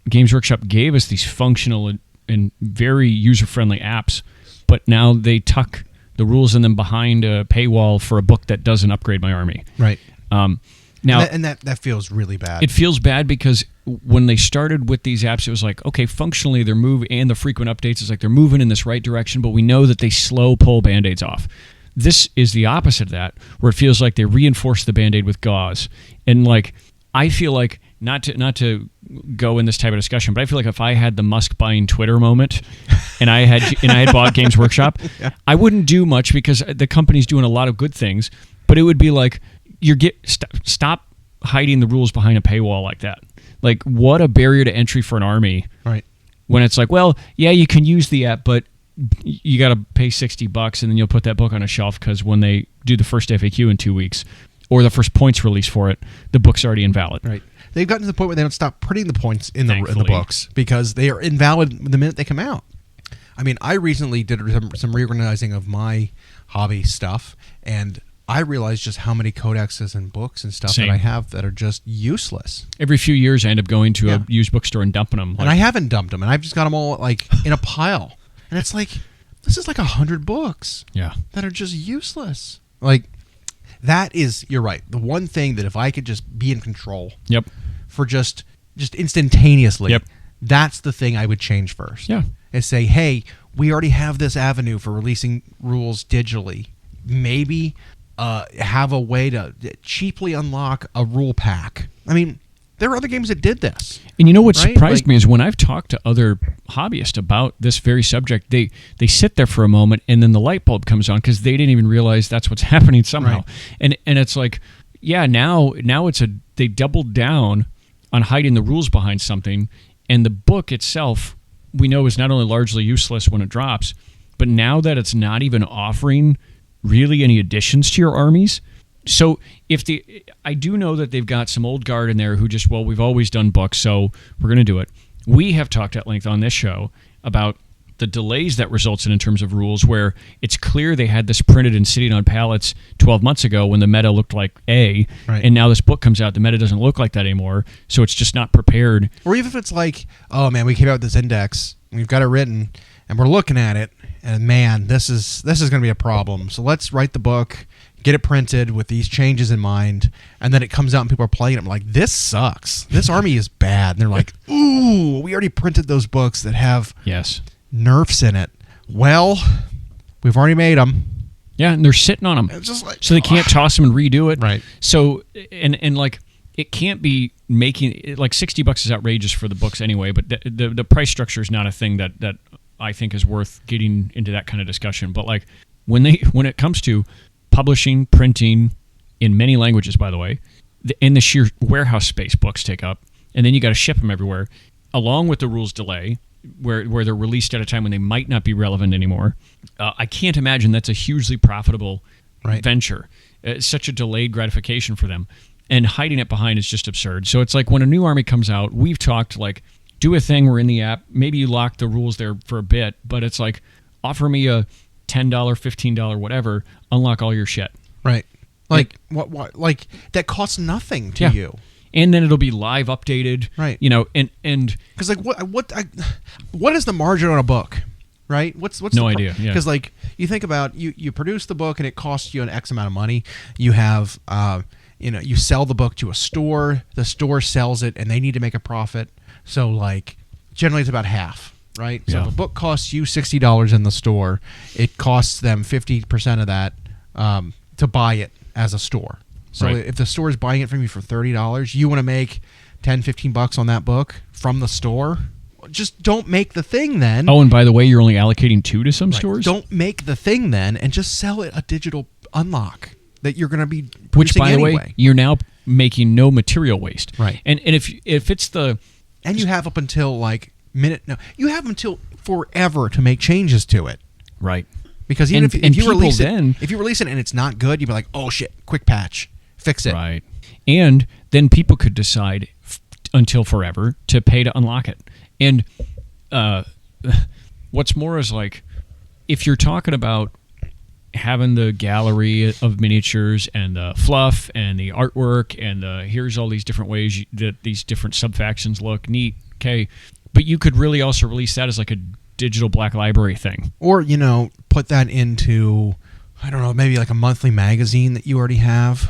Games Workshop gave us these functional and very user-friendly apps, but now they tuck the rules in them behind a paywall for a book that doesn't upgrade my army. Right. Now, that feels really bad. It feels bad because when they started with these apps, it was like, okay, functionally they're moving, and the frequent updates is like they're moving in this right direction, but we know that they slow pull Band-Aids off. This is the opposite of that, where it feels like they reinforce the Band-Aid with gauze. And like, I feel like, not to go in this type of discussion, but I feel like if I had the Musk buying Twitter moment and I had bought Games Workshop, I wouldn't do much because the company's doing a lot of good things, but it would be like, stop hiding the rules behind a paywall like that. Like, what a barrier to entry for an army. Right. When it's like, well, yeah, you can use the app, but you got to pay $60 and then you'll put that book on a shelf because when they do the first FAQ in 2 weeks or the first points release for it, the book's already invalid. Right. They've gotten to the point where they don't stop putting the points in the books because they are invalid the minute they come out. I mean, I recently did some reorganizing of my hobby stuff, and I realized just how many codexes and books and stuff that I have that are just useless. Every few years, I end up going to a used bookstore and dumping them. And I haven't dumped them, and I've just got them all like in a pile. And it's like, this is like 100 books that are just useless. Like, that is, you're right, the one thing that if I could just be in control for just instantaneously, that's the thing I would change first. Yeah. is say, hey, we already have this avenue for releasing rules digitally. Maybe have a way to cheaply unlock a rule pack. I mean, there are other games that did this. And you know what surprised me is when I've talked to other hobbyists about this very subject, they sit there for a moment and then the light bulb comes on because they didn't even realize that's what's happening somehow. Right. And it's like, yeah, now they doubled down on hiding the rules behind something, and the book itself we know is not only largely useless when it drops, but now that it's not even offering really any additions to your armies. So I do know that they've got some old guard in there who just, well, we've always done books, so we're going to do it. We have talked at length on this show about the delays that results in terms of rules, where it's clear they had this printed and sitting on pallets 12 months ago when the meta looked like A, and now this book comes out, the meta doesn't look like that anymore, so it's just not prepared. Or even if it's like, oh man, we came out with this index, we've got it written, and we're looking at it, and man, this is going to be a problem. So let's write the book, get it printed with these changes in mind, and then it comes out and people are playing it. I'm like, this sucks. This army is bad. And they're like, ooh, we already printed those books that have nerfs in it. Well, we've already made them. Yeah, and they're sitting on them. It's just like, so they can't toss them and redo it. Right. So, and like, it can't be making, like $60 is outrageous for the books anyway, but the price structure is not a thing that I think is worth getting into that kind of discussion. But like, when it comes to publishing, printing, in many languages, by the way, and the sheer warehouse space books take up, and then you got to ship them everywhere, along with the rules delay, where they're released at a time when they might not be relevant anymore. I can't imagine that's a hugely profitable venture. It's such a delayed gratification for them. And hiding it behind is just absurd. So it's like when a new army comes out, we've talked like, do a thing, we're in the app, maybe you lock the rules there for a bit, but it's like, offer me a $10, $15, wwhatever, unlock all your shit. Right. Like what like that costs nothing to you. And then it'll be live updated. Right. You know, and because like what is the margin on a book? Right? What's no idea. Yeah. Because like you think about you produce the book and it costs you an X amount of money. You have you sell the book to a store, the store sells it and they need to make a profit. So like generally it's about half. Right? So if a book costs you $60 in the store, it costs them 50% of that to buy it as a store. So if the store is buying it from you for $30, you want to make $10-15 on that book from the store. Just don't make the thing then. Oh, and by the way, you're only allocating 2 to some stores? Don't make the thing then and just sell it a digital unlock that you're going to be producing Which, by anyway. the way, you're now making no material waste. Right. And if it's the... And you have up until like you have until forever to make changes to it. Right. Because even if you release it and it's not good, you'd be like, oh shit, quick patch, fix it. Right. And then people could decide until forever to pay to unlock it. And what's more is like, if you're talking about having the gallery of miniatures and the fluff and the artwork and here's all these different ways that these different sub-factions look neat, okay, but you could really also release that as like a digital black library thing. Or, put that into, I don't know, maybe like a monthly magazine that you already have.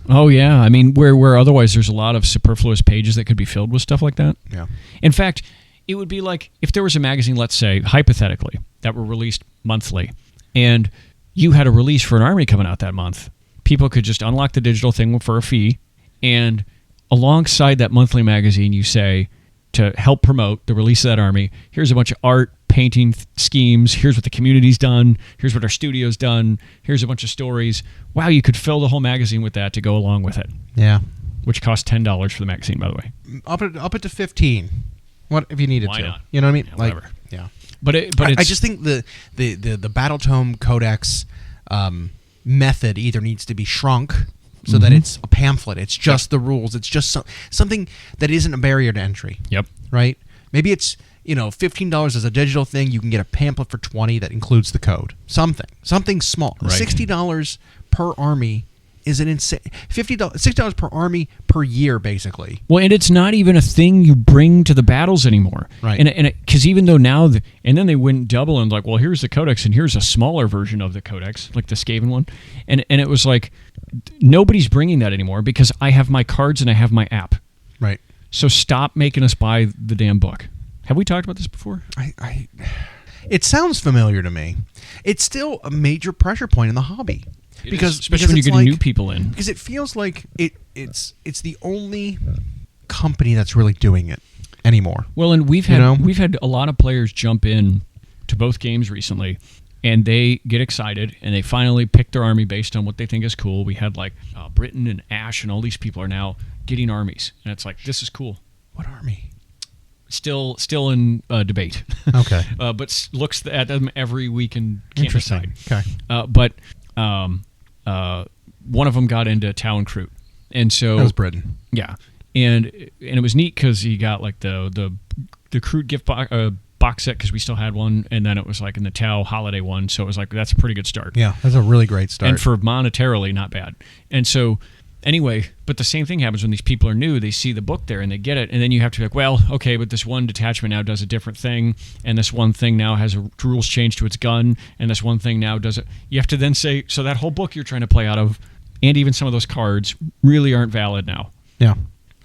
Oh, yeah. I mean, where otherwise there's a lot of superfluous pages that could be filled with stuff like that. Yeah. In fact, it would be like if there was a magazine, let's say, hypothetically, that were released monthly, and you had a release for an army coming out that month. People could just unlock the digital thing for a fee, and alongside that monthly magazine, you say, to help promote the release of that army, here's a bunch of art, painting schemes, here's what the community's done, here's what our studio's done, here's a bunch of stories. Wow, you could fill the whole magazine with that to go along with it. Yeah. Which costs $10 for the magazine, by the way. Up it to $15. What if you needed Why to? not? You know what I mean? Yeah, like, whatever. Yeah. But I just think the Battletome Codex method either needs to be shrunk so that it's a pamphlet. It's just the rules. It's just something that isn't a barrier to entry. Yep. Right? Maybe it's, $15 as a digital thing. You can get a pamphlet for $20 that includes the code. Something small. Right. $60 per army is an insane. $60 per army per year, basically. Well, and it's not even a thing you bring to the battles anymore. Right. And because even though now, and then they went double and like, well, here's the codex and here's a smaller version of the codex, like the Skaven one. And it was like, nobody's bringing that anymore because I have my cards and I have my app. Right. So stop making us buy the damn book. Have we talked about this before? It sounds familiar to me. It's still a major pressure point in the hobby. Especially when you're getting new people in. Because it feels like it's the only company that's really doing it anymore. Well, and we've had a lot of players jump in to both games recently, and they get excited, and they finally pick their army based on what they think is cool. We had like Britain and Ash, and all these people are now getting armies, and it's like, this is cool. What army? Still in debate. Okay. But looks at them every week and can't decide. Okay. But one of them got into Talon Crute, and so that was Britain. Yeah, and it was neat because he got like the Crute gift box set, because we still had one, and then it was like in the Tau holiday one, so it was like, that's a pretty good start. Yeah, that's a really great start. And for monetarily, not bad. And so anyway, but the same thing happens when these people are new. They see the book there and they get it, and then you have to be like, well, okay, but this one detachment now does a different thing, and this one thing now has a rules change to its gun, and this one thing now does it. You have to then say, so that whole book you're trying to play out of, and even some of those cards, really aren't valid now. Yeah.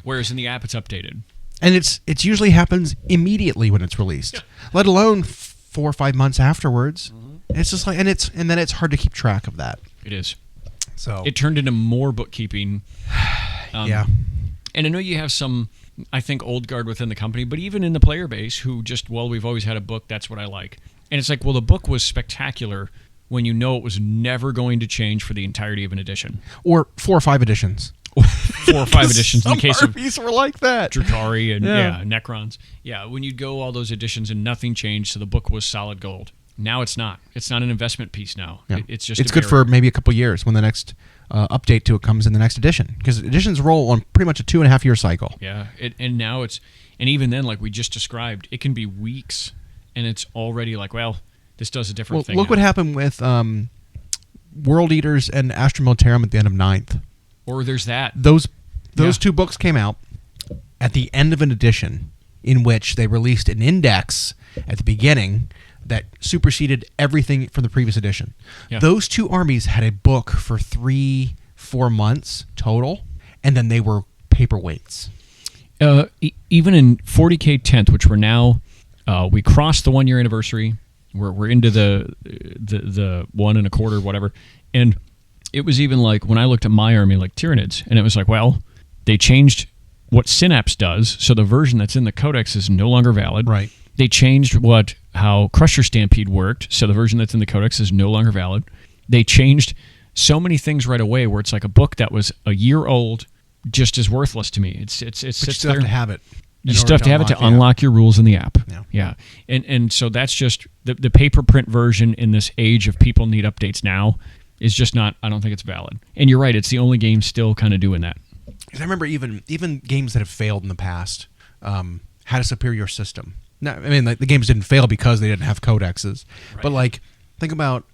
Whereas in the app, it's updated. And it's usually happens immediately when it's released, yeah. Let alone 4 or 5 months afterwards. Mm-hmm. It's just like, and then it's hard to keep track of that. It is. So it turned into more bookkeeping. Yeah. And I know you have some, I think, old guard within the company, but even in the player base who just, well, we've always had a book, that's what I like. And it's like, well, the book was spectacular when you know it was never going to change for the entirety of an edition. Or 4 or 5 editions. 4 or 5 editions in the case of armies were like that. Drukhari and Necrons. Yeah, when you'd go all those editions and nothing changed, so the book was solid gold. Now it's not. It's not an investment piece now. Yeah. It's just it's good for maybe a couple years when the next update to it comes in the next edition, because editions roll on pretty much a 2.5 year cycle. Yeah, and now it's, and even then, like we just described, it can be weeks, and it's already like, well, this does a different thing. Look now. what happened with World Eaters and Astra Militarum at the end of 9th. Or there's that. Those 2 books came out at the end of an edition in which they released an index at the beginning that superseded everything from the previous edition. Yeah. Those 2 armies had a book for 3-4 months total, and then they were paperweights. Even in 40K 10th, which we're now, we crossed the 1 year anniversary. We're into the 1 1/4, whatever, and it was even like when I looked at my army, like Tyranids, and it was like, well, they changed what Synapse does, so the version that's in the Codex is no longer valid. Right. They changed how Crusher Stampede worked, so the version that's in the Codex is no longer valid. They changed so many things right away where it's like a book that was a year old just is worthless to me. It sits but you still there. have to have it. You still have to have it to unlock your rules in the app. Yeah. And so that's just the paper print version in this age of people need updates now is just not, I don't think it's valid. And you're right, it's the only game still kind of doing that. Because I remember even games that have failed in the past had a superior system. Now, I mean, like, the games didn't fail because they didn't have codexes. Right. But like, think about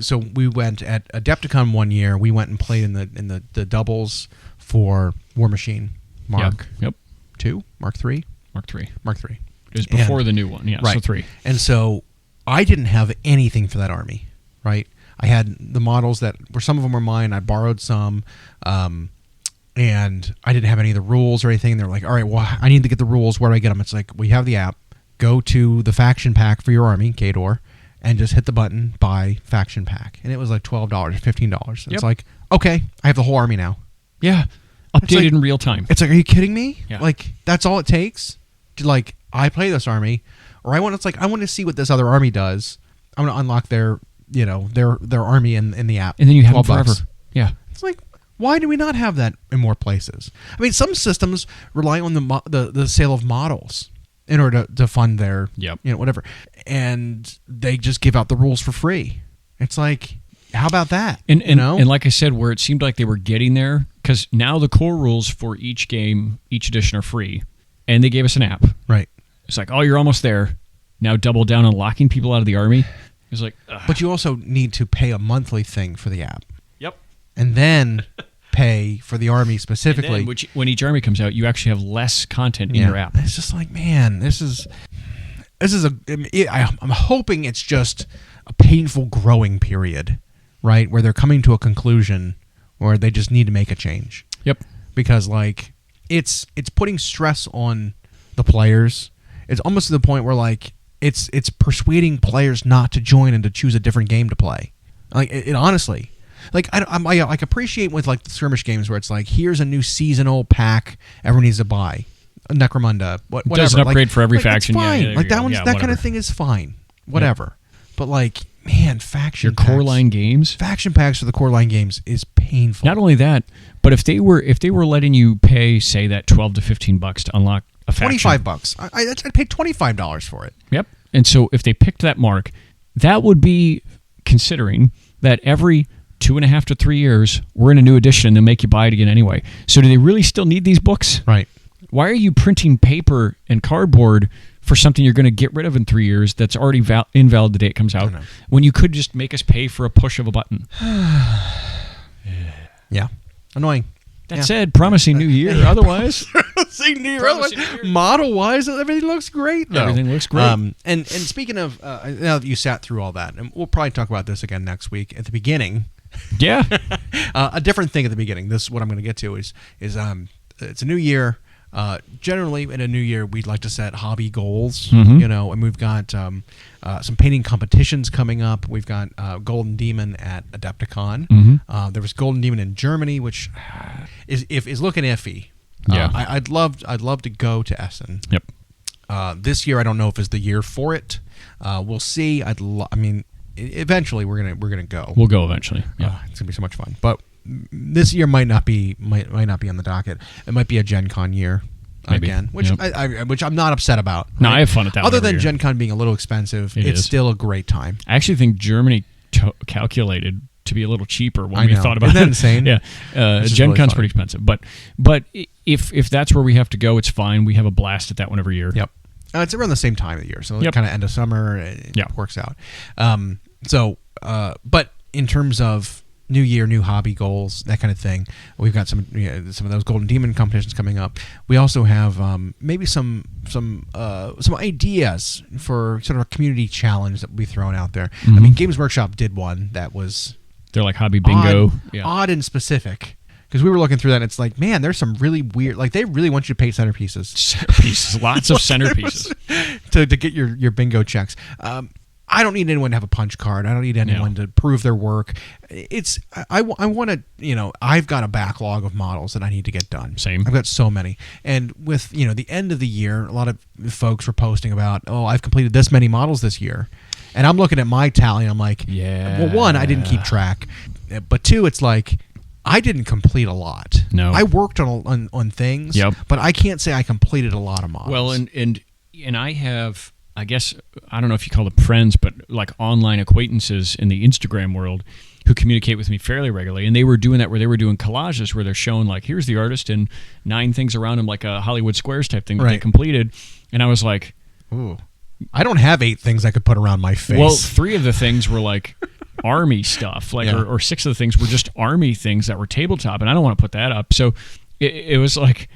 so we went at Adepticon 1 year. We went and played in the doubles for War Machine Mark. Yep. 2, Mark 3, Mark 3. It was before the new one. Yeah. Right. So 3. And so I didn't have anything for that army. Right. I had the models that were, some of them were mine. I borrowed some. And I didn't have any of the rules or anything. They're like, all right, well, I need to get the rules. Where do I get them? It's like, we have the app. Go to the faction pack for your army, Kador, and just hit the button, buy faction pack. And it was like $12 or $15. It's like, okay, I have the whole army now. Yeah. Updated in real time. It's like, are you kidding me? Yeah. Like, that's all it takes to, like, I play this army, or I want to see what this other army does. I want to unlock their army in the app. And then you have them forever. Yeah. It's like, why do we not have that in more places? I mean, some systems rely on the sale of models in order to fund their, whatever. And they just give out the rules for free. It's like, how about that? And like I said, where it seemed like they were getting there, because now the core rules for each game, each edition are free, and they gave us an app. Right. It's like, oh, you're almost there. Now double down on locking people out of the army. It's like, ugh. But you also need to pay a monthly thing for the app. Yep. And then pay for the army specifically. And then, when each army comes out, you actually have less content in your app. It's just like, man, I'm hoping it's just a painful growing period, right? Where they're coming to a conclusion where they just need to make a change. Yep. Because like it's putting stress on the players. It's almost to the point where like it's persuading players not to join and to choose a different game to play. Like it honestly, like I appreciate with like the skirmish games where it's like here's a new seasonal pack everyone needs to buy, Necromunda, whatever. Does an upgrade for every like, faction. It's fine. Yeah, like that one's yeah, that whatever. kind of thing is fine. Whatever. But like, man, faction Your core packs, line games. faction packs for the core line games is painful. Not only that, but if they were letting you pay, say, that $12 to $15 to unlock a faction, $25. I'd pay $25 for it. Yep. And so if they picked that mark, that would be considering that every 2.5 to 3 years we're in a new edition and they'll make you buy it again anyway. So do they really still need these books? Right. Why are you printing paper and cardboard for something you're going to get rid of in 3 years that's already invalid the day it comes out, when you could just make us pay for a push of a button? Yeah. Annoying. That said, promising new year. Otherwise, model-wise, everything looks great, though. Everything looks great. And speaking of, now that you sat through all that, and we'll probably talk about this again next week at the beginning. Yeah. A different thing at the beginning. This is what I'm going to get to is it's a new year. Generally, in a new year, we'd like to set hobby goals, Mm-hmm. and we've got some painting competitions coming up. We've got Golden Demon at Adepticon. Mm-hmm. There was Golden Demon in Germany, which is looking iffy. Yeah. I'd love to go to Essen. Yep. This year, I don't know if it's the year for it. We'll see. Eventually, we're gonna go. We'll go eventually. Yeah. It's gonna be so much fun, but this year might not be on the docket. It might be a Gen Con year again, which which I'm not upset about. Right? No, I have fun at that. Other one every than year. Gen Con being a little expensive, it's is. still a great time. I actually think Germany calculated to be a little cheaper when I we know. thought about Isn't that it. insane? Yeah, This is Gen really Con's fun. pretty expensive, but if that's where we have to go, it's fine. We have a blast at that one every year. Yep. It's around the same time of the year, so Yep. kind of end of summer. It Yeah. works out. But in terms of new year, new hobby goals, that kind of thing, we've got some of those Golden Demon competitions coming up. We also have maybe some ideas for sort of a community challenge that will be thrown out there. Mm-hmm. I mean, Games Workshop did one that was They're like hobby bingo. odd and specific. Because we were looking through that, and it's like, man, there's some really weird. Like, they really want you to pay centerpieces. Centerpieces, lots of centerpieces to get your bingo checks. I don't need anyone to have a punch card. I don't need anyone to prove their work. I want to, I've got a backlog of models that I need to get done. Same. I've got so many. And with, the end of the year, a lot of folks were posting about, I've completed this many models this year. And I'm looking at my tally, and I'm like, yeah. well, one, I didn't keep track. But two, it's like, I didn't complete a lot. No. I worked on things, but I can't say I completed a lot of models. Well, and I have, I guess, I don't know if you call them friends, but like online acquaintances in the Instagram world who communicate with me fairly regularly. And they were doing that where they were doing collages where they're showing like, here's the artist and 9 things around him, like a Hollywood Squares type thing that they completed. And I was like, ooh, I don't have 8 things I could put around my face. Well, 3 of the things were like army stuff, like or 6 of the things were just army things that were tabletop, and I don't want to put that up. So it was like,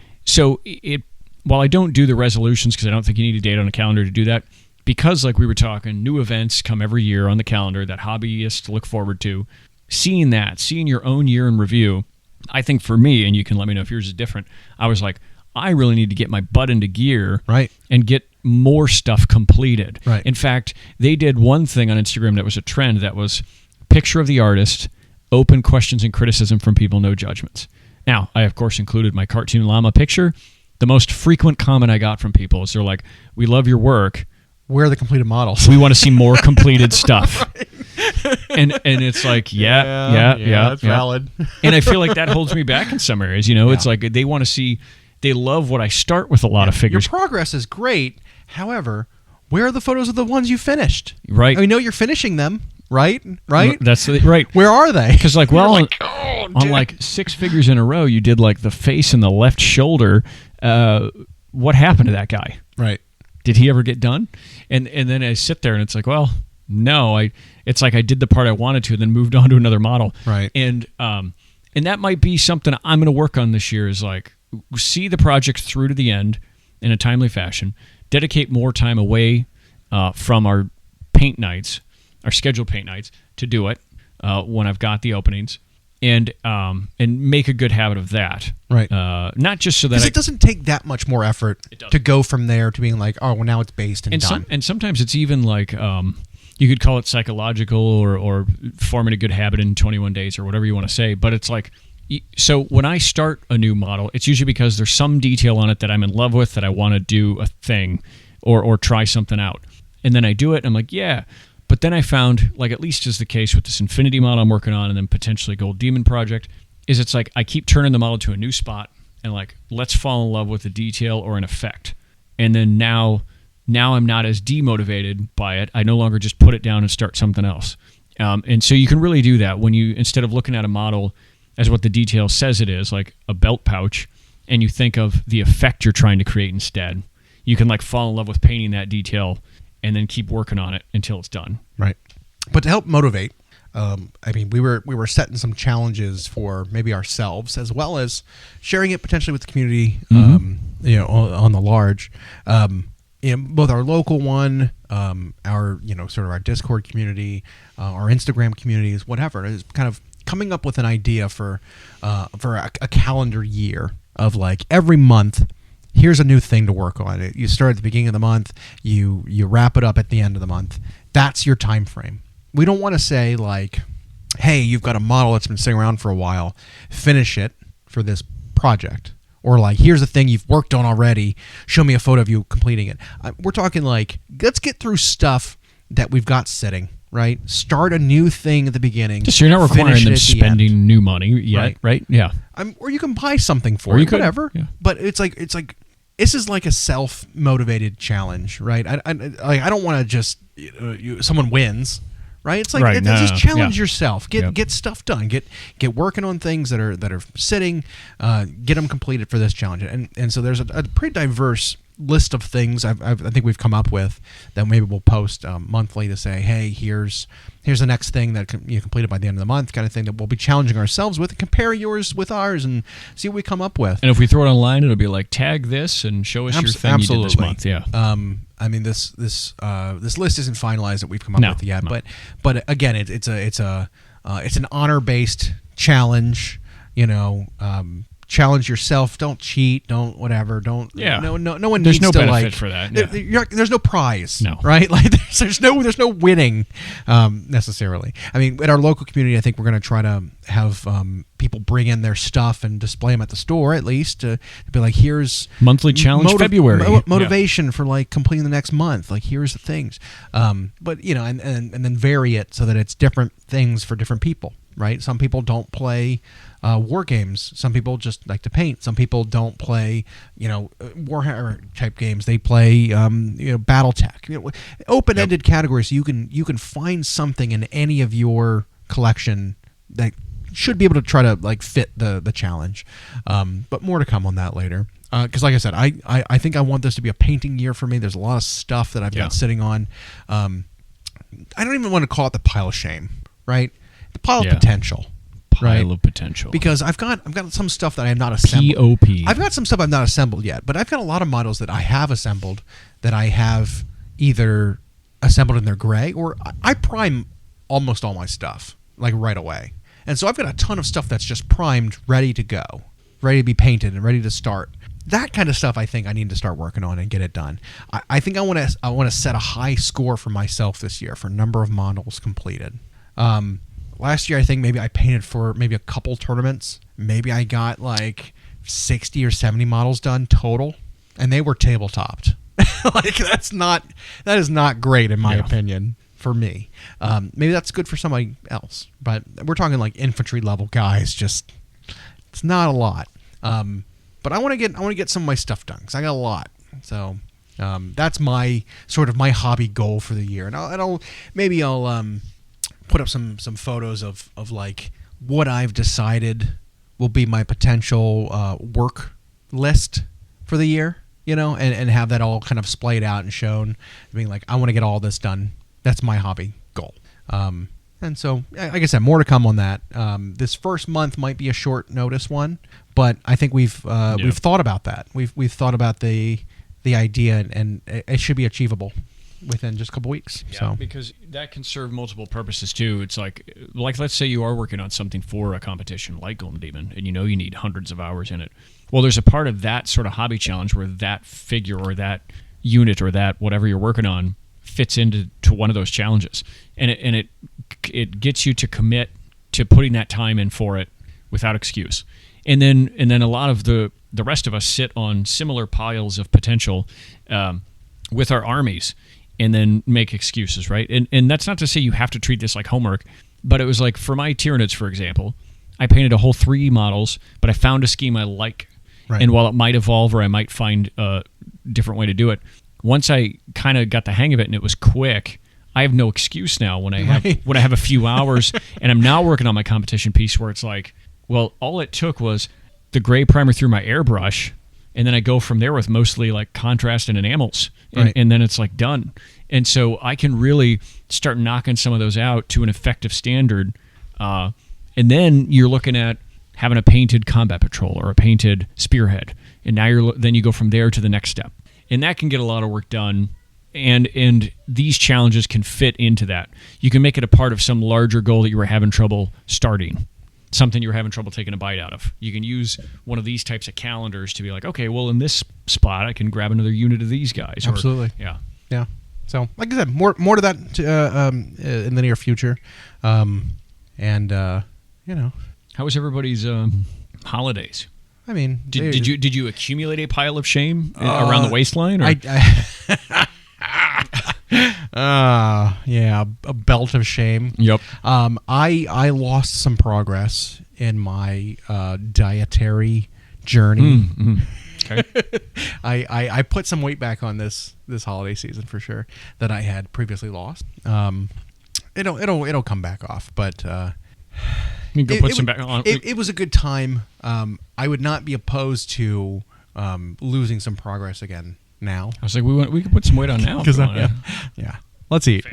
while I don't do the resolutions because I don't think you need a date on a calendar to do that, because like we were talking, new events come every year on the calendar that hobbyists look forward to. Seeing your own year in review, I think for me, and you can let me know if yours is different, I was like, I really need to get my butt into gear and get more stuff completed. Right. In fact, they did one thing on Instagram that was a trend that was picture of the artist, open questions and criticism from people, no judgments. Now, I, of course, included my cartoon llama picture. The most frequent comment I got from people is they're like, we love your work. Where are the completed models? We want to see more completed stuff. And it's like, that's valid. And I feel like that holds me back in some areas. It's like they want to see, they love what I start with a lot of figures. Your progress is great. However, where are the photos of the ones you finished? Right. I know you're finishing them, right? That's right. Where are they? Because like, on like 6 figures in a row, you did like the face and the left shoulder. What happened to that guy? Right. Did he ever get done? And then I sit there and it's like, well, no. It's like I did the part I wanted to, and then moved on to another model. Right. And that might be something I'm going to work on this year. Is like see the project through to the end in a timely fashion. Dedicate more time away from our paint nights, our scheduled paint nights, to do it when I've got the openings. and make a good habit of that. Right. Not just so that because it doesn't take that much more effort to go from there to being like, oh, well, now it's based and done. And sometimes it's even like you could call it psychological or forming a good habit in 21 days or whatever you want to say. But it's like, so when I start a new model, it's usually because there's some detail on it that I'm in love with that I want to do a thing or try something out. And then I do it and I'm like, yeah. But then I found, like at least is the case with this Infinity model I'm working on and then potentially Gold Demon project, is it's like I keep turning the model to a new spot and like, let's fall in love with a detail or an effect. And then now I'm not as demotivated by it. I no longer just put it down and start something else. And so you can really do that when you, instead of looking at a model as what the detail says it is, like a belt pouch, and you think of the effect you're trying to create instead, you can like fall in love with painting that detail and then keep working on it until it's done. Right. But to help motivate, I mean, we were setting some challenges for maybe ourselves as well as sharing it potentially with the community, on the large. Both our local one, our sort of our Discord community, our Instagram communities, whatever, is kind of coming up with an idea for a calendar year of like every month. Here's a new thing to work on. You start at the beginning of the month, you wrap it up at the end of the month. That's your time frame. We don't want to say like, hey, you've got a model that's been sitting around for a while, finish it for this project. Or like, here's a thing you've worked on already, show me a photo of you completing it. We're talking like, let's get through stuff that we've got sitting, right? Start a new thing at the beginning. So you're not requiring them spending new money yet, right? Yeah. Or you can buy something for it, whatever. Yeah. But it's like this is like a self-motivated challenge, right? I don't want to just someone wins, right? It's like just challenge yourself. Get stuff done. Get working on things that are sitting. Get them completed for this challenge. And so there's a pretty diverse list of things I think we've come up with that maybe we'll post monthly to say, hey, here's the next thing that you completed by the end of the month, kind of thing that we'll be challenging ourselves with, and compare yours with ours and see what we come up with. And if we throw it online, it'll be like, tag this and show us your thing you did this month. Yeah. I mean, this list isn't finalized that we've come up with yet, but again, it's an honor-based challenge. Challenge yourself. Don't cheat. Don't whatever. Don't. Yeah. No one there's needs no to benefit for that. Yeah. There's no prize. No. Right. Like there's no winning necessarily. I mean, at our local community, I think we're going to try to have people bring in their stuff and display them at the store at least to be like, here's monthly challenge February motivation for like completing the next month. Like here's the things. But and then vary it so that it's different things for different people. Right. Some people don't play war games. Some people just like to paint. Some people don't play, Warhammer type games. They play, BattleTech. Open-ended categories. So you can find something in any of your collection that should be able to try to like fit the challenge. But more to come on that later. Because like I said, I think I want this to be a painting year for me. There's a lot of stuff that I've got sitting on. I don't even want to call it the pile of shame, right? The pile of potential. Pile of potential. Because I've got some stuff that I have not assembled. POP. I've got some stuff I've not assembled yet, but I've got a lot of models that I have assembled that I have either assembled in their gray or I prime almost all my stuff like right away. And so I've got a ton of stuff that's just primed, ready to go, ready to be painted and ready to start. That kind of stuff I think I need to start working on and get it done. I think I want to set a high score for myself this year for number of models completed. Last year, I think maybe I painted for maybe a couple tournaments. Maybe I got like 60 or 70 models done total, and they were tabletopped. Like that is not great in my opinion for me. Maybe that's good for somebody else, but we're talking like infantry level guys. Just it's not a lot. But I want to get some of my stuff done because I got a lot. So that's my sort of my hobby goal for the year, and I'll put up some photos of like what I've decided will be my potential work list for the year, and have that all kind of splayed out and shown, being like, I want to get all this done. That's my hobby goal. And so, like I said, more to come on that. This first month might be a short notice one, but I think we've thought about that. We've thought about the idea, and it should be achievable. within just a couple weeks. Yeah, So because that can serve multiple purposes too. It's like let's say you are working on something for a competition like Golden Demon, and you know you need hundreds of hours in it. Well, there's a part of that sort of hobby challenge where that figure or that unit or that whatever you're working on fits into one of those challenges, and it gets you to commit to putting that time in for it without excuse. And then a lot of the rest of us sit on similar piles of potential with our armies and then make excuses, right? And that's not to say you have to treat this like homework, but it was like for my Tyranids, for example, I painted a whole 3 models, but I found a scheme I like. Right. And while it might evolve or I might find a different way to do it, once I kind of got the hang of it and it was quick, I have no excuse now when I have a few hours and I'm now working on my competition piece where it's like, well, all it took was the gray primer through my airbrush, and then I go from there with mostly like contrast and enamels, and then it's like done. And so I can really start knocking some of those out to an effective standard. And then you're looking at having a painted combat patrol or a painted spearhead, and now then you go from there to the next step, and that can get a lot of work done. And these challenges can fit into that. You can make it a part of some larger goal that you were having trouble starting, something you were having trouble taking a bite out of. You can use one of these types of calendars to be like, okay, well, in this spot, I can grab another unit of these guys. Absolutely. Yeah. So, like I said, more to that in the near future. How was everybody's holidays? I mean, did you accumulate a pile of shame around the waistline? Or? Yeah, a belt of shame. Yep. I lost some progress in my dietary journey. Mm-hmm. Okay. I put some weight back on this holiday season for sure that I had previously lost. It'll come back off, but you can go put some back on. It was a good time. I would not be opposed to losing some progress again now. I was like, we could put some weight on now. Yeah. Let's eat.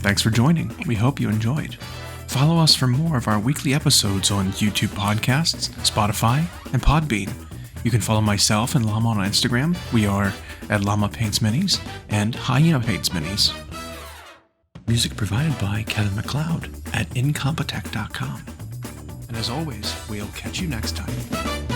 Thanks for joining. We hope you enjoyed. Follow us for more of our weekly episodes on YouTube podcasts, Spotify, and Podbean. You can follow myself and Llama on Instagram. We are at Llama Paints Minis and Hyena Paints Minis. Music provided by Kevin MacLeod at incompetech.com. And as always, we'll catch you next time.